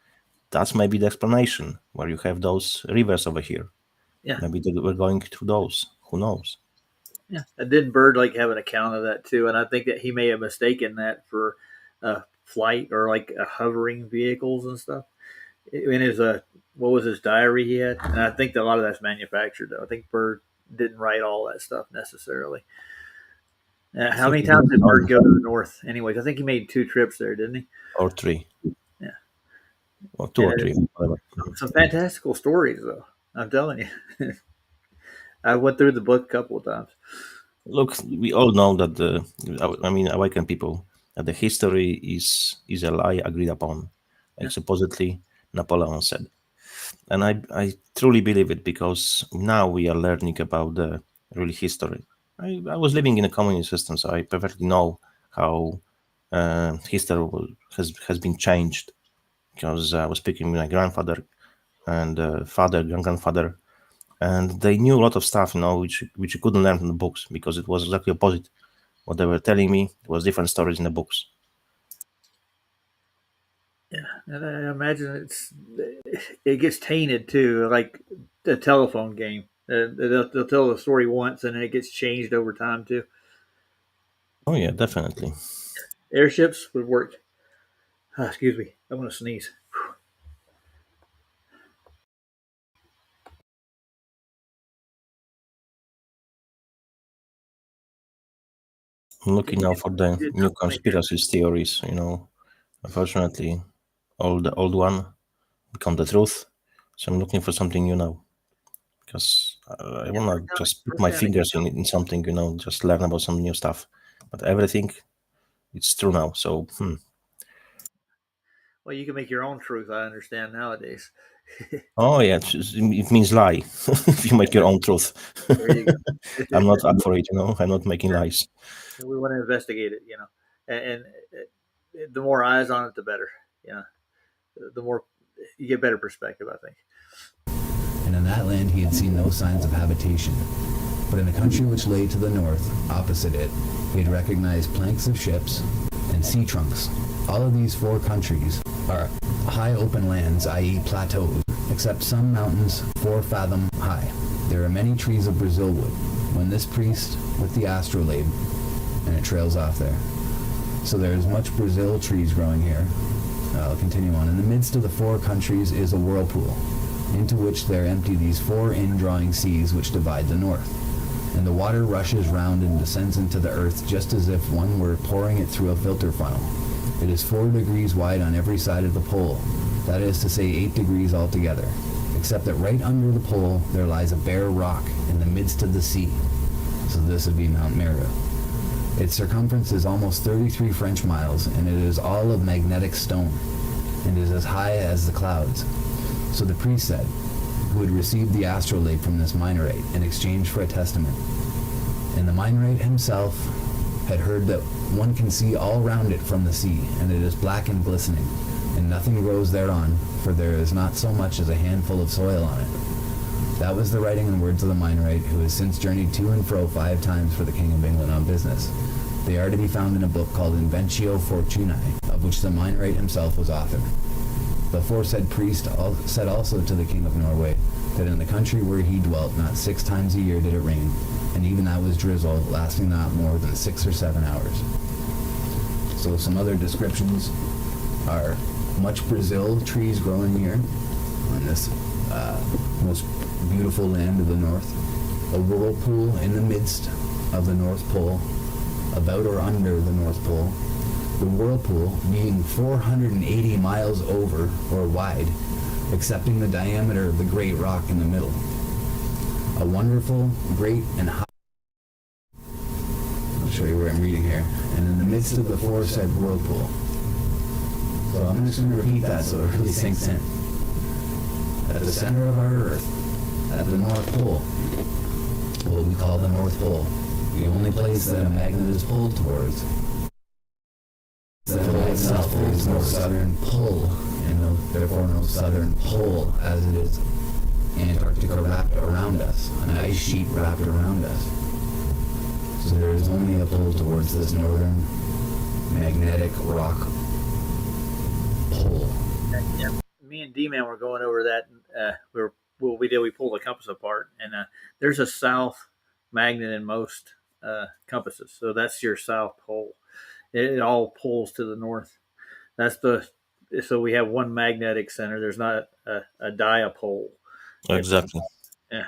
That's maybe the explanation where you have those rivers over here. Yeah. Maybe they were going through those. Who knows? Yeah. Didn't Bird have an account of that too? And I think that he may have mistaken that for flight or hovering vehicles and stuff. In his what was his diary he had? And I think that a lot of that's manufactured though. I think Bird didn't write all that stuff necessarily. How many times did Bird go to the north? Anyways, I think he made 2 trips there, didn't he? Or 3. Yeah. Or 2 or 3. Whatever. Some fantastical stories though. I'm telling you. I went through the book a couple of times. Look, we all know that Awakened people, that the history is a lie agreed upon, like supposedly Napoleon said. And I truly believe it because now we are learning about the real history. I was living in a communist system, so I perfectly know how history has been changed. Because I was speaking with my grandfather and father, grandfather, and they knew a lot of stuff, which you couldn't learn from the books because it was exactly opposite. What they were telling me was different stories in the books. Yeah, and I imagine it gets tainted too, like the telephone game. They'll tell the story once, and then it gets changed over time too. Oh yeah, definitely. Airships would work. Excuse me, I'm gonna sneeze. I'm looking now for the new conspiracy theories. Unfortunately, all the old one become the truth. So I'm looking for something new now, because I want to just put my fingers in something, just learn about some new stuff. But everything, it's true now. So, Well, you can make your own truth. I understand nowadays. Oh yeah, it means lie. If you make your own truth. There you go. I'm not up for it. I'm not making lies. We want to investigate it, and the more eyes on it, the better. The more you get better perspective, I think. And in that land he had seen no signs of habitation. But in the country which lay to the north, opposite it, he had recognized planks of ships and sea trunks. All of these 4 countries are high open lands, i.e. plateaus, except some mountains 4 fathom high. There are many trees of Brazil wood. When this priest with the astrolabe, and it trails off there. So there's much Brazil trees growing here. I'll continue on. In the midst of the 4 countries is a whirlpool, into which there empty these 4 indrawing seas which divide the north. And the water rushes round and descends into the earth just as if one were pouring it through a filter funnel. It is 4 degrees wide on every side of the pole, that is to say 8 degrees altogether, except that right under the pole there lies a bare rock in the midst of the sea. So this would be Mount Mercader. Its circumference is almost 33 French miles, and it is all of magnetic stone, and is as high as the clouds. So the priest said, who had received the astrolabe from this Minorite in exchange for a testament. And the Minorite himself had heard that one can see all round it from the sea, and it is black and glistening, and nothing grows thereon, for there is not so much as a handful of soil on it. That was the writing and words of the Minorite, who has since journeyed to and fro 5 times for the King of England on business. They are to be found in a book called Inventio Fortunae, of which the Minorite himself was author. The aforesaid priest said also to the King of Norway that in the country where he dwelt not 6 times a year did it rain, and even that was drizzle, lasting not more than 6 or 7 hours. So some other descriptions are much Brazil trees growing here on this most beautiful land of the north, a whirlpool in the midst of the North Pole, about or under the North Pole, the whirlpool being 480 miles over or wide, excepting the diameter of the great rock in the middle. A wonderful, great, and high... I'll show you where I'm reading here. And in the midst of the foresaid whirlpool. So I'm just going to repeat that so it really sinks in. At the center of our Earth, at the North Pole, what we call the North Pole, the only place that a magnet is pulled towards, the pole itself is no southern pull, and therefore no southern pole, as it is Antarctica wrapped around us, an ice sheet wrapped around us. So there is only a pull towards this northern magnetic rock pole. Yeah. Me and D-Man were going over that. We pulled the compass apart, and there's a south magnet in most compasses. So that's your south pole. It all pulls to the north. So we have one magnetic center. There's not a dipole. Exactly. Yeah.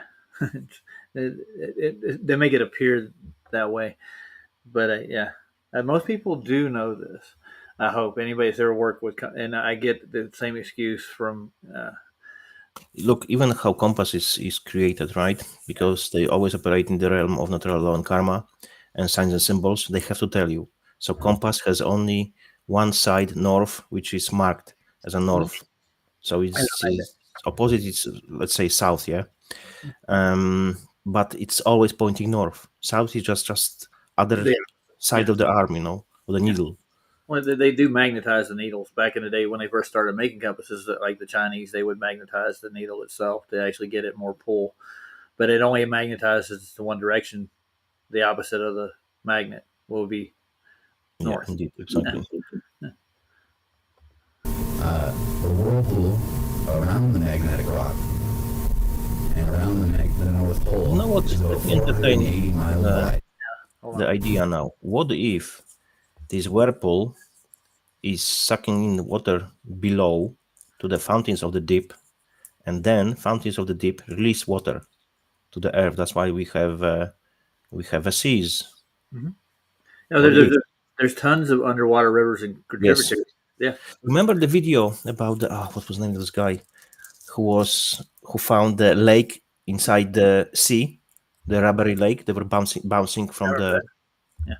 They make it appear that way. But most people do know this. I hope anybody's ever worked with, and I get the same excuse from. Look, even how compass is created, right? Because they always operate in the realm of natural law and karma and signs and symbols. They have to tell you. So compass has only one side, north, which is marked as a north. So it's opposite is, let's say, south, yeah? But it's always pointing north. South is just other side of the arm, of the needle. Well, they do magnetize the needles. Back in the day when they first started making compasses, like the Chinese, they would magnetize the needle itself to actually get it more pull. But it only magnetizes to one direction. The opposite of the magnet will be north. Yeah, indeed, exactly. The whirlpool around the magnetic rock and around the North Pole is about 480 miles wide. The idea now. What if this whirlpool is sucking in the water below to the fountains of the deep, and then fountains of the deep release water to the earth? That's why we have a seas. Mm-hmm. There's tons of underwater rivers and tributaries. Yes. Yeah. Remember the video about what was the name of this guy who found the lake inside the sea, the rubbery lake? They were bouncing from the. Yeah.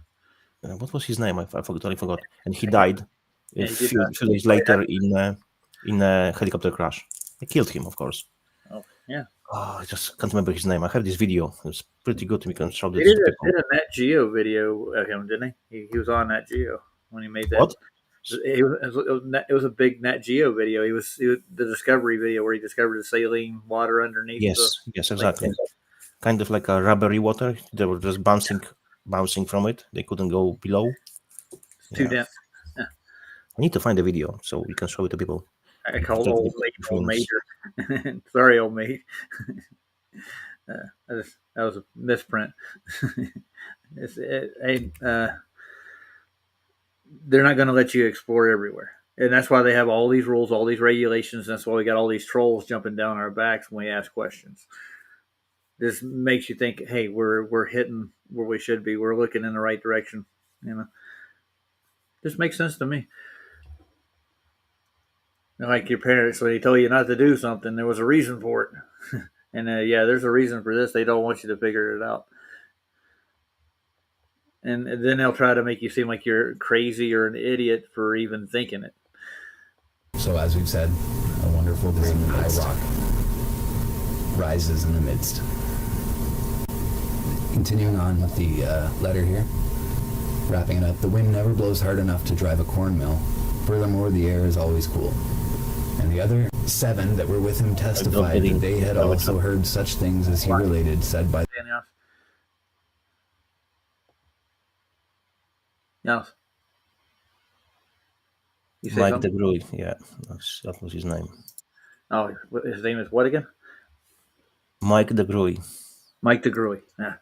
What was his name? I totally forgot. And he died a few days later in a helicopter crash. They killed him, of course. Oh yeah. I just can't remember his name. I have this video. It's pretty good. We can show this. He did a Nat Geo video of him, didn't he? He was on Nat Geo when he made that. What? It was a big Nat Geo video. He was the discovery video where he discovered the saline water underneath. Yes, exactly. kind of like a rubbery water. They were just bouncing from it. They couldn't go below. It's too Yeah. dense. I need to find a video so we can show it to people. I called Just old Major. Sorry, old mate. That was a misprint. They're not going to let you explore everywhere. And that's why they have all these rules, all these regulations. That's why we got all these trolls jumping down our backs when we ask questions. This makes you think, hey, we're hitting where we should be. We're looking in the right direction. This makes sense to me. Like your parents, when they tell you not to do something, there was a reason for it. And there's a reason for this. They don't want you to figure it out. And then they'll try to make you seem like you're crazy or an idiot for even thinking it. So as we've said, a wonderful great high rock rises in the midst. Continuing on with the letter here, wrapping it up, the wind never blows hard enough to drive a corn mill. Furthermore, the air is always cool. And the other 7 that were with him testified that they had also heard such things as he related, said by Yes. Mike de Gruy, yeah, that was his name. Oh, his name is what again? Mike de Gruy. Mike de Gruy. Yeah.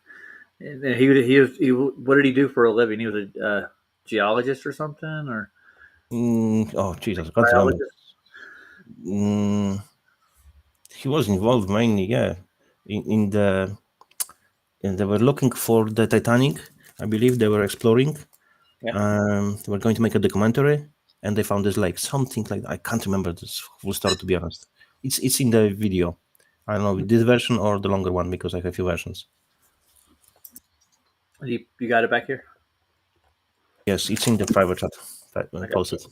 And he what did he do for a living? He was a geologist or something, or oh Jesus, I can't remember. He was involved mainly, yeah, in the. And they were looking for the Titanic. I believe they were exploring. Yeah. They were going to make a documentary, and they found this lake, something like that. I can't remember this full story, to be honest. It's in the video. I don't know this version or the longer one because I have a few versions. You got it back here? Yes, it's in the private chat. Post it.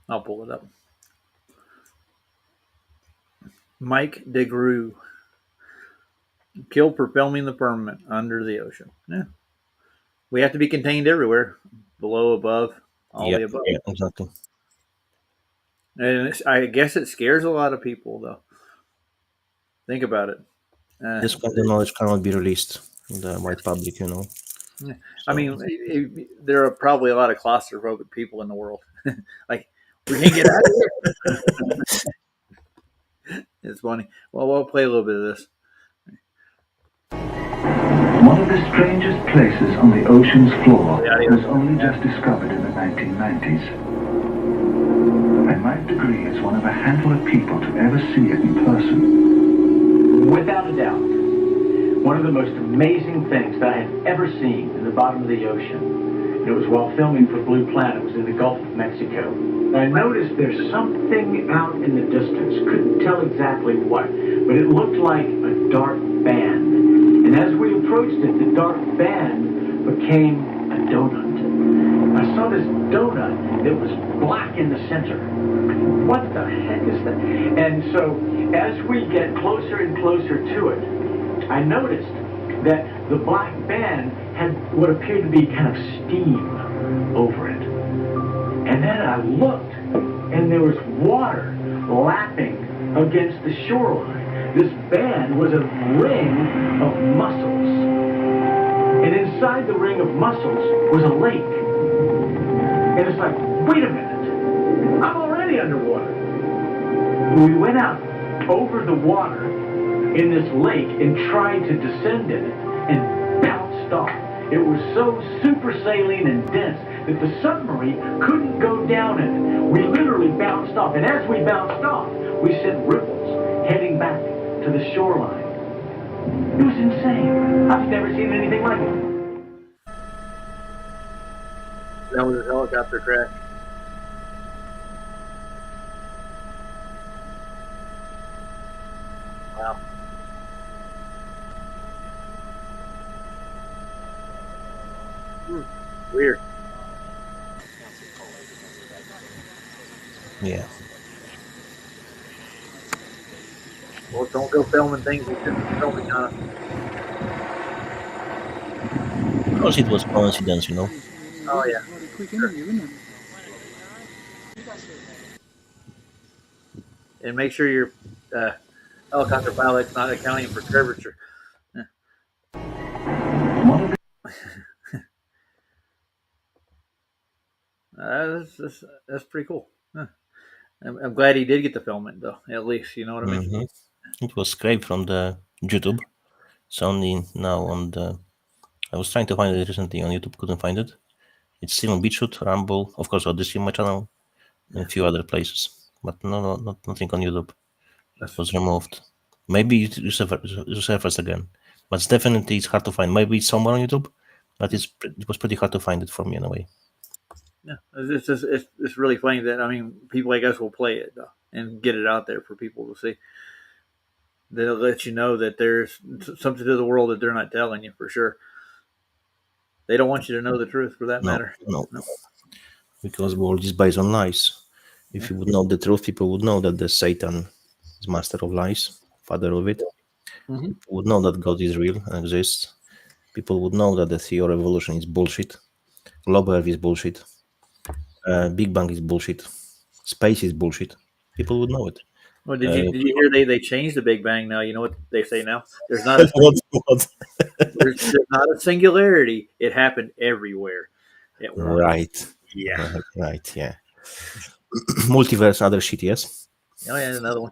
I'll pull it up. Mike de Gruy, killed for filming the firmament under the ocean. Yeah. We have to be contained everywhere, below, above, all the above. Yeah, exactly. And I guess it scares a lot of people, though. Think about it. This kind of knowledge cannot be released in the wide public, So. I mean, there are probably a lot of claustrophobic people in the world. Like, we can't get out of here. It's funny. Well, we'll play a little bit of this. One of the strangest places on the ocean's floor was only just discovered in the 1990s. And Mike de Gruy is one of a handful of people to ever see it in person. Without a doubt, one of the most amazing things that I had ever seen in the bottom of the ocean. It was while filming for Blue Planet. It was in the Gulf of Mexico. I noticed there's something out in the distance. Couldn't tell exactly what, but it looked like a dark band. And as we approached it, the dark band became a donut. I saw this donut that was black in the center. What the heck is that? And so as we get closer and closer to it, I noticed that the black band had what appeared to be kind of steam over it. And then I looked, and there was water lapping against the shoreline. This band was a ring of mussels. And inside the ring of mussels was a lake. And it's like, wait a minute, I'm already underwater. We went out over the water in this lake and tried to descend in it and bounced off. It was so super saline and dense that the submarine couldn't go down in it. We literally bounced off, and as we bounced off, we sent ripples heading back to the shoreline. It was insane. I've never seen anything like it. That was a helicopter crash. Wow. Weird. Yeah. Well, don't go filming things you shouldn't be filming on. Of course, it was coincidence, Oh, yeah. And make sure you're Helicopter pilot's not accounting for curvature. One of the That's pretty cool. Huh. I'm glad he did get to film it, though. At least, you know what I mean? Mhm. It was scraped from the YouTube. It's only now on the. I was trying to find it recently on YouTube, couldn't find it. It's still on BitChute, Rumble, of course, Odyssey, my channel, and a few other places, but nothing on YouTube. It was removed. Maybe it resurfaced again, but it's hard to find. Maybe it's somewhere on YouTube, but it was pretty hard to find it for me anyway. Yeah, it's really funny that people like us will play it though, and get it out there for people to see. They'll let you know that there's something to the world that they're not telling you for sure. They don't want you to know the truth, for that matter. No, because the world is based on lies. If you would know the truth, people would know that the Satan is master of lies, father of it. Mhm. People would know that God is real and exists. People would know that the theory of evolution is bullshit. Global Earth is bullshit. Big Bang is bullshit. Space is bullshit. People would know it. Well, did you hear they changed the Big Bang now? You know what they say now? There's not a there's not a singularity. It happened everywhere at once. Right. Yeah. Right. Yeah. Multiverse, other shit. Yes. Oh yeah, another one.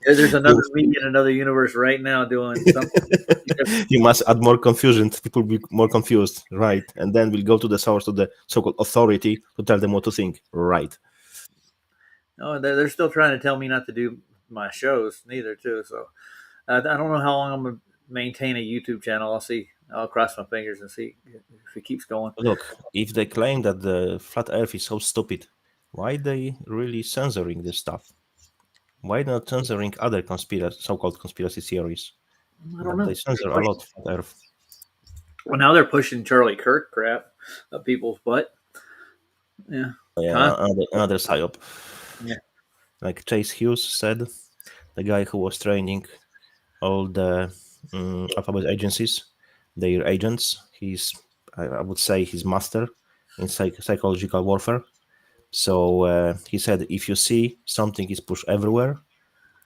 There's another me in another universe right now doing something. You must add more confusion. People will be more confused, right? And then we'll go to the source, to the so-called authority, to tell them what to think, right? No, they're still trying to tell me not to do my shows, neither too. So I don't know how long I'm gonna maintain a YouTube channel. I'll see. I'll cross my fingers and see if it keeps going. Look, if they claim that the flat Earth is so stupid, why they really censoring this stuff? Why not censoring other so-called conspiracy theories? I don't know. They censor a lot flat Earth. Well, now they're pushing Charlie Kirk crap up people's butt. Yeah. Yeah, another psyop. Yeah. Like Chase Hughes said, the guy who was training all the alphabet agencies, their agents. I would say, his master in psychological warfare. So he said, if you see something is pushed everywhere,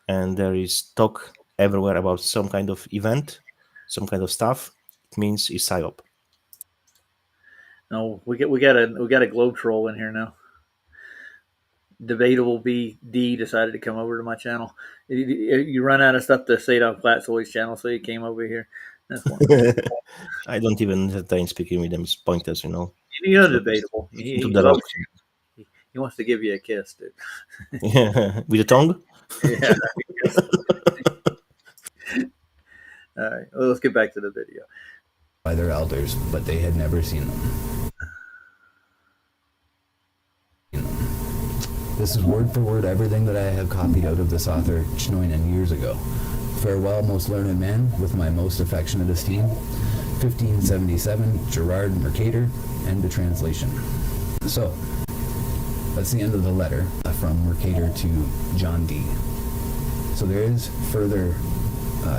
and there is talk everywhere about some kind of event, some kind of stuff, it means it's psyop. No, we got a globe troll in here now. Debatable BD decided to come over to my channel. You run out of stuff to say on Flatsoy's channel, so he came over here. That's one. I don't even entertain speaking with them. It's pointless, you know. You know, debatable. He wants to give you a kiss, dude. Yeah, with the tongue. Yeah. All right. Well, let's get back to the video. By their elders, but they had never seen them. This is word for word everything that I have copied out of this author Chnoinen years ago. Farewell, most learned man, with my most affectionate esteem. 1577, Gerard Mercader, end of translation. So, that's the end of the letter from Mercader to John D. So there is further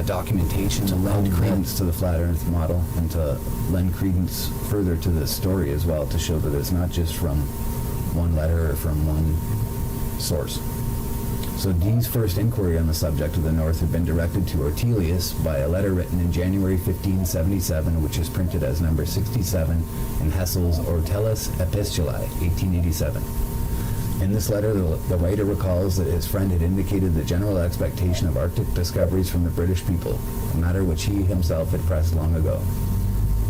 documentation to lend credence to the flat Earth model and to lend credence further to the story as well, to show that it's not just from one letter or from one source. So Dee's first inquiry on the subject of the North had been directed to Ortelius by a letter written in January 1577, which is printed as number 67 in Hessel's Ortelis Epistulae, 1887. In this letter, the writer recalls that his friend had indicated the general expectation of Arctic discoveries from the British people, a matter which he himself had pressed long ago.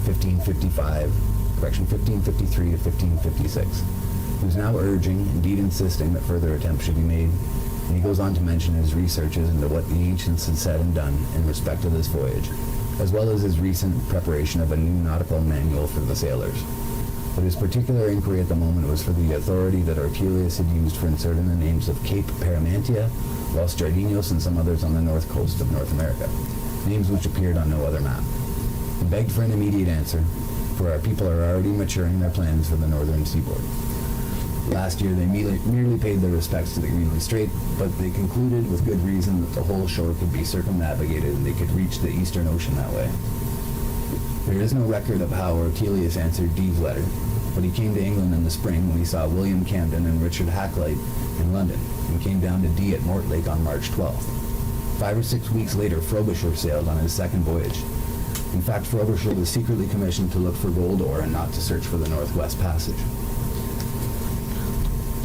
1553 to 1556. He was now urging, indeed insisting, that further attempts should be made, and he goes on to mention his researches into what the ancients had said and done in respect to this voyage, as well as his recent preparation of a new nautical manual for the sailors. But his particular inquiry at the moment was for the authority that Ortelius had used for inserting the names of Cape Paramantia, Los Jardinos, and some others on the north coast of North America, names which appeared on no other map. He begged for an immediate answer, for our people are already maturing their plans for the northern seaboard. Last year, they merely paid their respects to the Greenland Strait, but they concluded with good reason that the whole shore could be circumnavigated and they could reach the Eastern Ocean that way. There is no record of how Ortelius answered Dee's letter, but he came to England in the spring when he saw William Camden and Richard Hakluyt in London, and came down to Dee at Mortlake on March 12th. 5 or 6 weeks later, Frobisher sailed on his second voyage. In fact, Frobisher was secretly commissioned to look for gold ore and not to search for the Northwest Passage.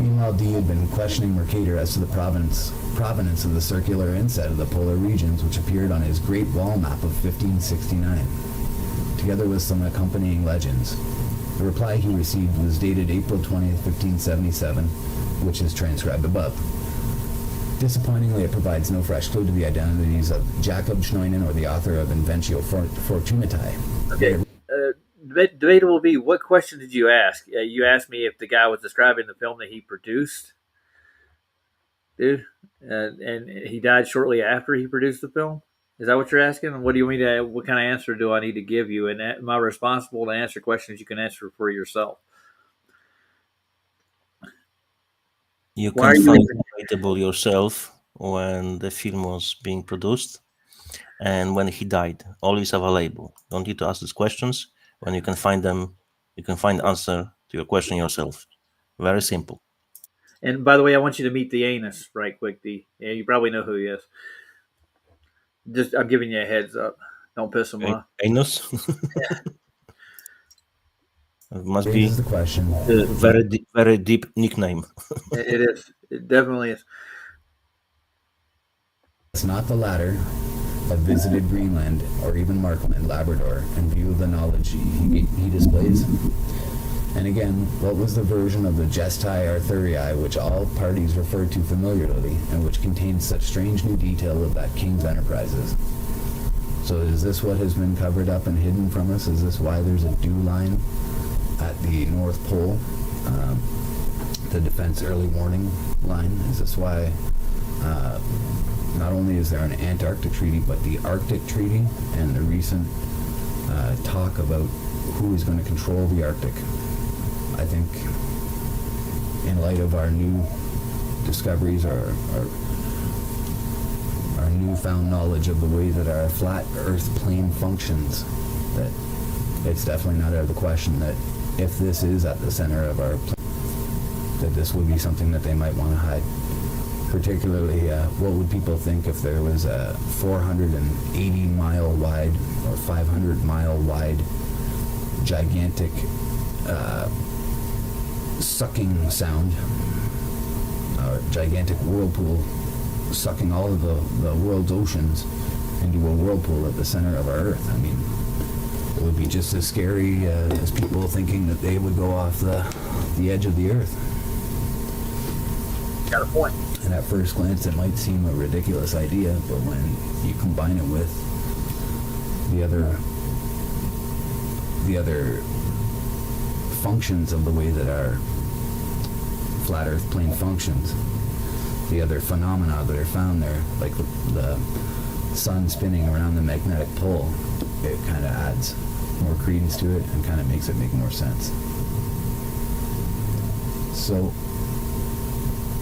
Meanwhile, Dee had been questioning Mercader as to the provenance of the circular inset of the polar regions, which appeared on his Great Wall map of 1569, together with some accompanying legends. The reply he received was dated April 20th, 1577, which is transcribed above. Disappointingly, it provides no fresh clue to the identities of Jacob Schnoinen or the author of Inventio Fortunatae. Okay. Debate will be, what question did you ask? You asked me if the guy was describing the film that he produced, dude, and he died shortly after he produced the film. Is that what you're asking? What do you mean? What kind of answer do I need to give you? And am I responsible to answer questions you can answer for yourself? You can find relatable yourself when the film was being produced and when he died. Always available. Don't need to ask these questions. When you can find them, you can find answer to your question yourself. Very simple. And by the way, I want you to meet the anus right quick, D. Yeah, you probably know who he is. Just, I'm giving you a heads up. Don't piss him off. Anus? Yeah. It must be the question. A very deep nickname. It is. It definitely is. It's not the latter, have visited Greenland or even Markland, Labrador, in view of the knowledge he displays. And again, what was the version of the Gestae Arthuriae which all parties referred to familiarly, and which contained such strange new detail of that king's enterprises? So is this what has been covered up and hidden from us? Is this why there's a dew line at the North Pole, the Defense Early Warning Line? Is this why not only is there an Antarctic Treaty, but the Arctic Treaty and the recent talk about who is going to control the Arctic? I think in light of our new discoveries, our newfound knowledge of the way that our flat Earth plane functions, that it's definitely not out of the question that if this is at the center of our plane, that this would be something that they might want to hide. Particularly, what would people think if there was a 480-mile wide or 500-mile wide gigantic sucking sound, gigantic whirlpool sucking all of the world's oceans into a whirlpool at the center of our Earth? I mean, it would be just as scary as people thinking that they would go off the edge of the Earth. Got a point. And at first glance, it might seem a ridiculous idea, but when you combine it with the other functions of the way that our flat Earth plane functions, the other phenomena that are found there, like the sun spinning around the magnetic pole, it kind of adds more credence to it and kind of makes it make more sense. So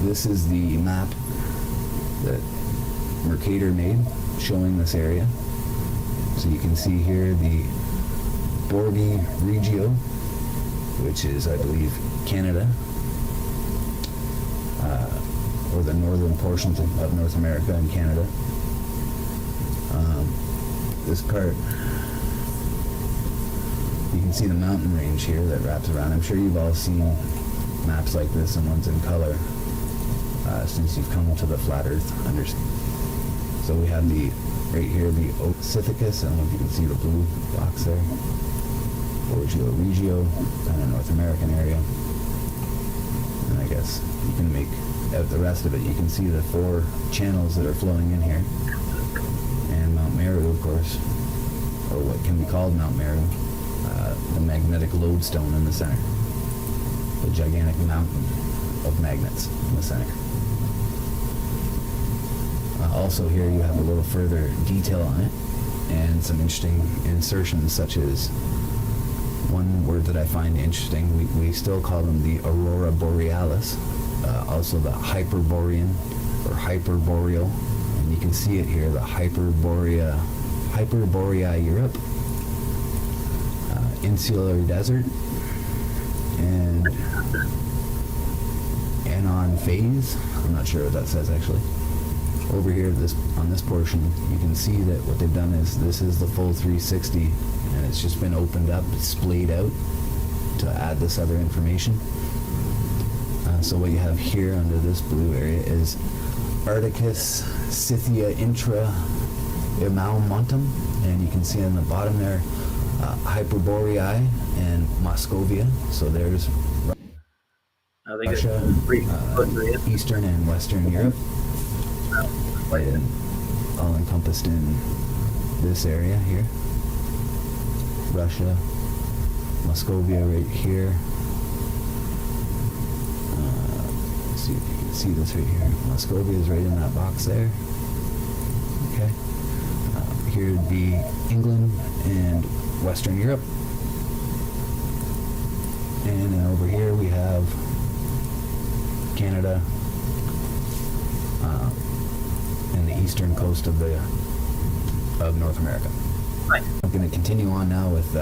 this is the map that Mercader made showing this area. So you can see here the Borgi Regio, which is, I believe, Canada, or the northern portions of North America and Canada. This part, you can see the mountain range here that wraps around. I'm sure you've all seen maps like this and ones in color since you've come to the flat Earth. So we have right here the Oceithicus. I don't know if you can see the blue box there. Borgio Regio, kind of North American area. And I guess you can make out the rest of it. You can see the 4 channels that are flowing in here. And Mount Meru, of course, or what can be called Mount Meru, the magnetic lodestone in the center. The gigantic mountain of magnets in the center. Also here you have a little further detail on it and some interesting insertions, such as one word that I find interesting. We still call them the Aurora Borealis, also the Hyperborean or Hyperboreal, and you can see it here, the Hyperborea Europe, Insular Desert, and anon phase. I'm not sure what that says actually. Over here, on this portion, you can see that what they've done is this is the full 360, and it's just been opened up, splayed out to add this other information. So what you have here under this blue area is Arcticus, Scythia intra Imaomontum, and you can see on the bottom there Hyperboreae and Moscovia. So there's I think Russia, Eastern and Western Europe, and all encompassed in this area here. Russia, Moscovia right here. Let's see if you can see this right here. Moscovia is right in that box there. Okay. Here would be England and Western Europe. And then over here we have Canada and the eastern coast of North America. Right. I'm going to continue on now with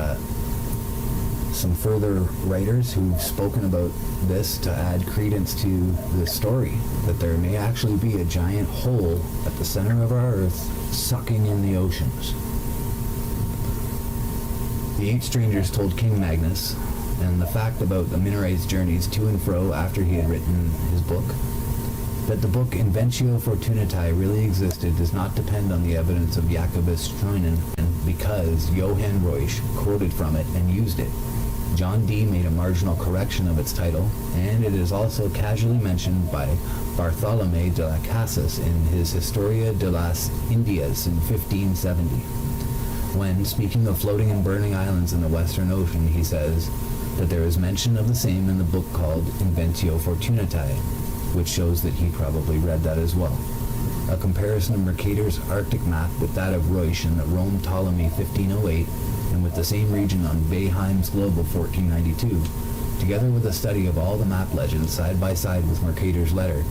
some further writers who've spoken about this to add credence to the story that there may actually be a giant hole at the center of our Earth sucking in the oceans. The 8 strangers told King Magnus, and the fact about the Minarite's journeys to and fro after he had written his book, that the book Inventio Fortunatae really existed does not depend on the evidence of Jacobus Schreinen, because Johann Reusch quoted from it and used it. John Dee made a marginal correction of its title, and it is also casually mentioned by Bartholomé de las Casas in his Historia de las Indias in 1570. When, speaking of floating and burning islands in the Western Ocean, he says that there is mention of the same in the book called Inventio Fortunatae, which shows that he probably read that as well. A comparison of Mercader's Arctic map with that of Reusch in the Rome Ptolemy 1508, and with the same region on Beheim's globe of 1492, together with a study of all the map legends side by side with Mercader's letter,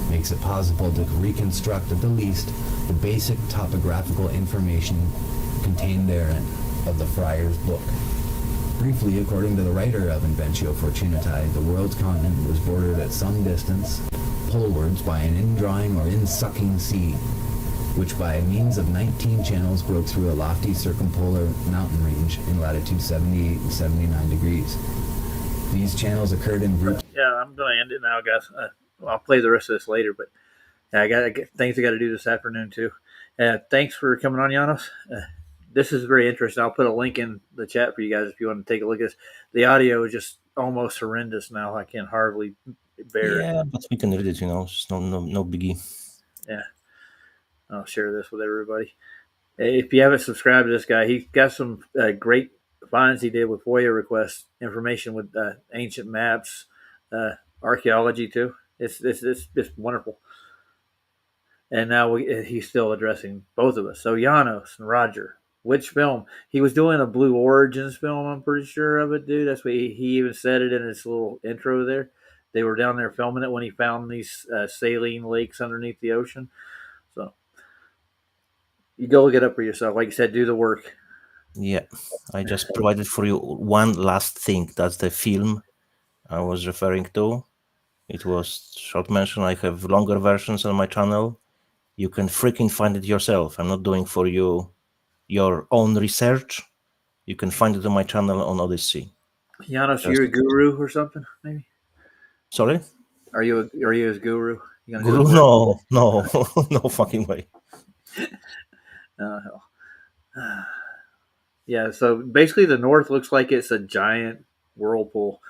makes it possible to reconstruct at the least the basic topographical information contained therein of the friar's book. Briefly, according to the writer of Inventio Fortunatae, the world's continent was bordered at some distance polewards by an indrawing or insucking sea, which by means of 19 channels broke through a lofty circumpolar mountain range in latitude 78 and 79 degrees. These channels occurred in groups. Yeah, I'm going to end it now, guys. I'll play the rest of this later, but I got things I got to do this afternoon too. Thanks for coming on, Janos. This is very interesting. I'll put a link in the chat for you guys if you want to take a look at this. The audio is just almost horrendous now. I can hardly bear it. Yeah, but we can read it, It's no biggie. Yeah. I'll share this with everybody. If you haven't subscribed to this guy, he's got some great finds he did with FOIA requests, information with ancient maps, archaeology too. It's wonderful. And now he's still addressing both of us. So Janos and Roger, which film? He was doing a Blue Origins film, I'm pretty sure of it, dude. That's what he even said it in his little intro there. They were down there filming it when he found these saline lakes underneath the ocean. So you go look it up for yourself. Like you said, do the work. Yeah, I just provided for you one last thing. That's the film I was referring to. It was short mention. I have longer versions on my channel. You can freaking find it yourself. I'm not doing for you your own research. You can find it on my channel on Odyssey. Janos, you're a guru or something, maybe? Sorry? Are you his guru? You Guru? No, no fucking way. Yeah, so basically the North looks like it's a giant whirlpool.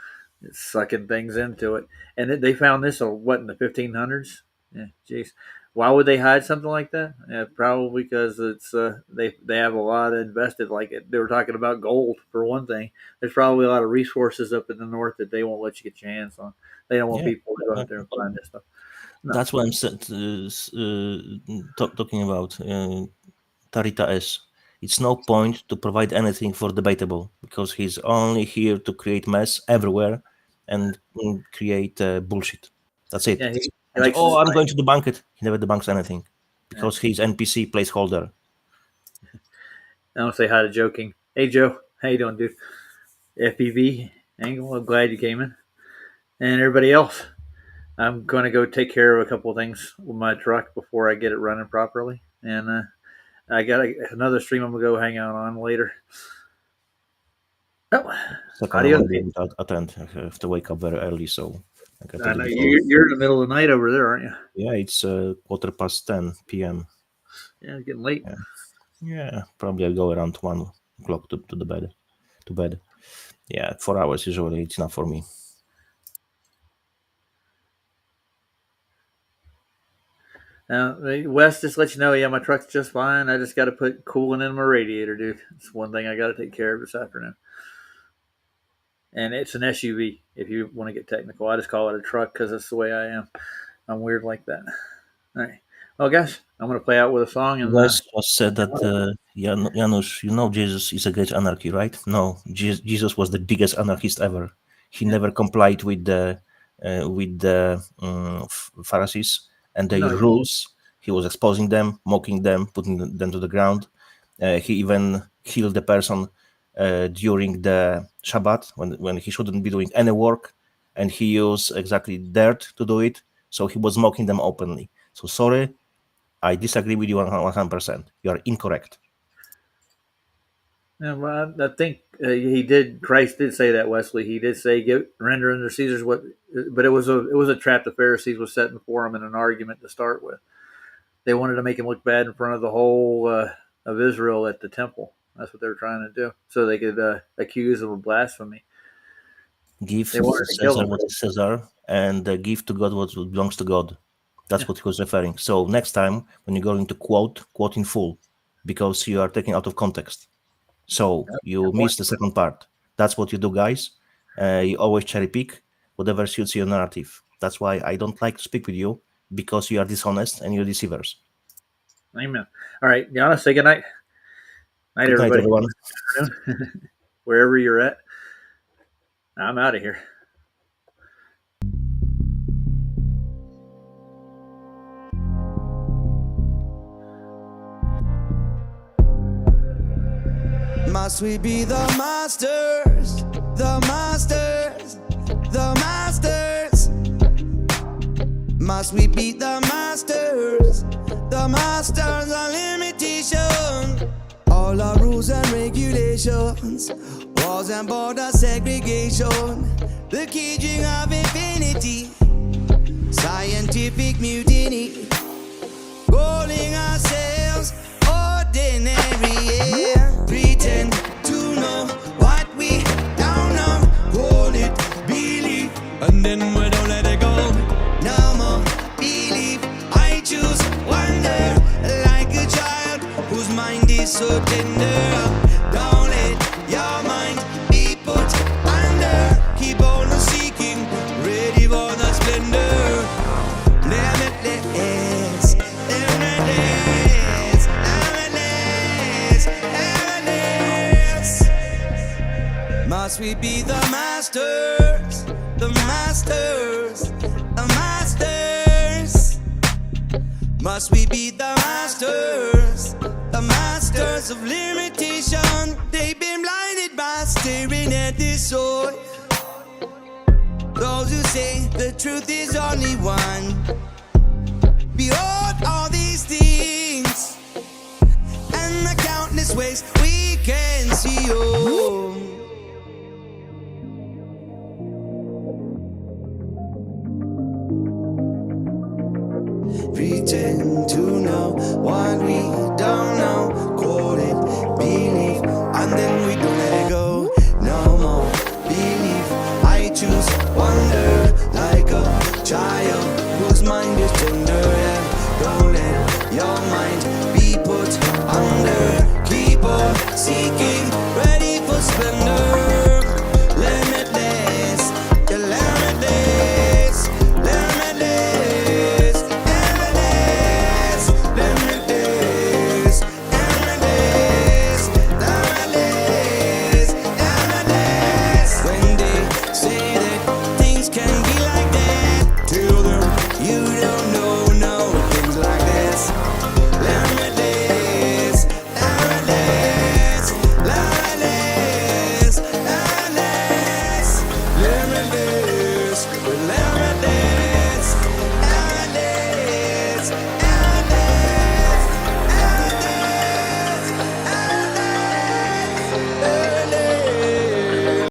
It's sucking things into it. And they found this, in the 1500s? Yeah, jeez. Why would they hide something like that? Yeah, probably because it's they have a lot invested. Like they were talking about gold, for one thing. There's probably a lot of resources up in the North that they won't let you get your hands on. They don't want people to go out there and find this stuff. No. That's what I'm talking about. Tarita S. It's no point to provide anything for debatable, because he's only here to create mess everywhere and create bullshit. That's it. Yeah, I'm going to debunk it. He never debunks anything because he's NPC placeholder. I don't say hi to Joking. Hey, Joe. How you doing, dude? FPV. Angle, I'm glad you came in. And everybody else, I'm going to go take care of a couple of things with my truck before I get it running properly. And I got another stream I'm going to go hang out on later. Oh, Second, I won't be able to attend. I have to wake up very early, so I know you're in the middle of the night over there, aren't you? Yeah, it's 10:15 p.m. Yeah, it's getting late. Yeah, probably I'll go around 1 o'clock to the bed. To bed. Yeah, 4 hours usually it's enough for me. Wes, just let you know, yeah, my truck's just fine. I just got to put coolant in my radiator, dude. It's one thing I got to take care of this afternoon. And it's an SUV, if you want to get technical. I just call it a truck because that's the way I am. I'm weird like that. All right. Well, guys, I'm going to play out with a song. And Wes just said that, Janusz, you know Jesus is against anarchy, right? No, Jesus was the biggest anarchist ever. He never complied with the Pharisees and their rules. He was exposing them, mocking them, putting them to the ground. He even healed the person during the Shabbat when he shouldn't be doing any work, and he used exactly dirt to do it. So he was mocking them openly. So sorry, I disagree with you 100%. You are incorrect. Yeah, well, I think Christ did say that, Wesley. He did say, "Render unto Caesar's what," but it was a trap the Pharisees was setting for him in an argument to start with. They wanted to make him look bad in front of the whole of Israel at the temple. That's what they were trying to do, so they could accuse him of blasphemy. Give Caesar what is Caesar, and give to God what belongs to God. That's what he was referring. So next time when you're going to quote in full, because you are taking out of context. So you miss the second part. That's what you do, guys. You always cherry pick whatever suits your narrative. That's why I don't like to speak with you, because you are dishonest and you're deceivers. Amen. All right, Gianna, say good night. Night, good everybody. Night, everyone. Wherever you're at. I'm out of here. Must we be the masters, the masters, the masters? Must we be the masters of limitation? All our rules and regulations, walls and border segregation, the caging of infinity, scientific mutiny, calling ourselves ordinary, yeah. Pretend to know what we don't know, call it belief, and then we don't let it go. No more belief, I choose wonder, like a child whose mind is so tender. Don't let your mind be put under, keep on seeking, ready for the splendor. Limitless, limitless, limitless, limitless. Must we be the masters, the masters, the masters? Must we be the masters of limitation? They've been blinded by staring at this soul. Those who say the truth is only one. Behold all these things and the countless ways we can see. Oh, pretend to know what we don't know, call it belief, and then we don't let it go. No more belief, I choose wonder, like a child whose mind is tender. Yeah. Don't let your mind be put under, keep on seeking.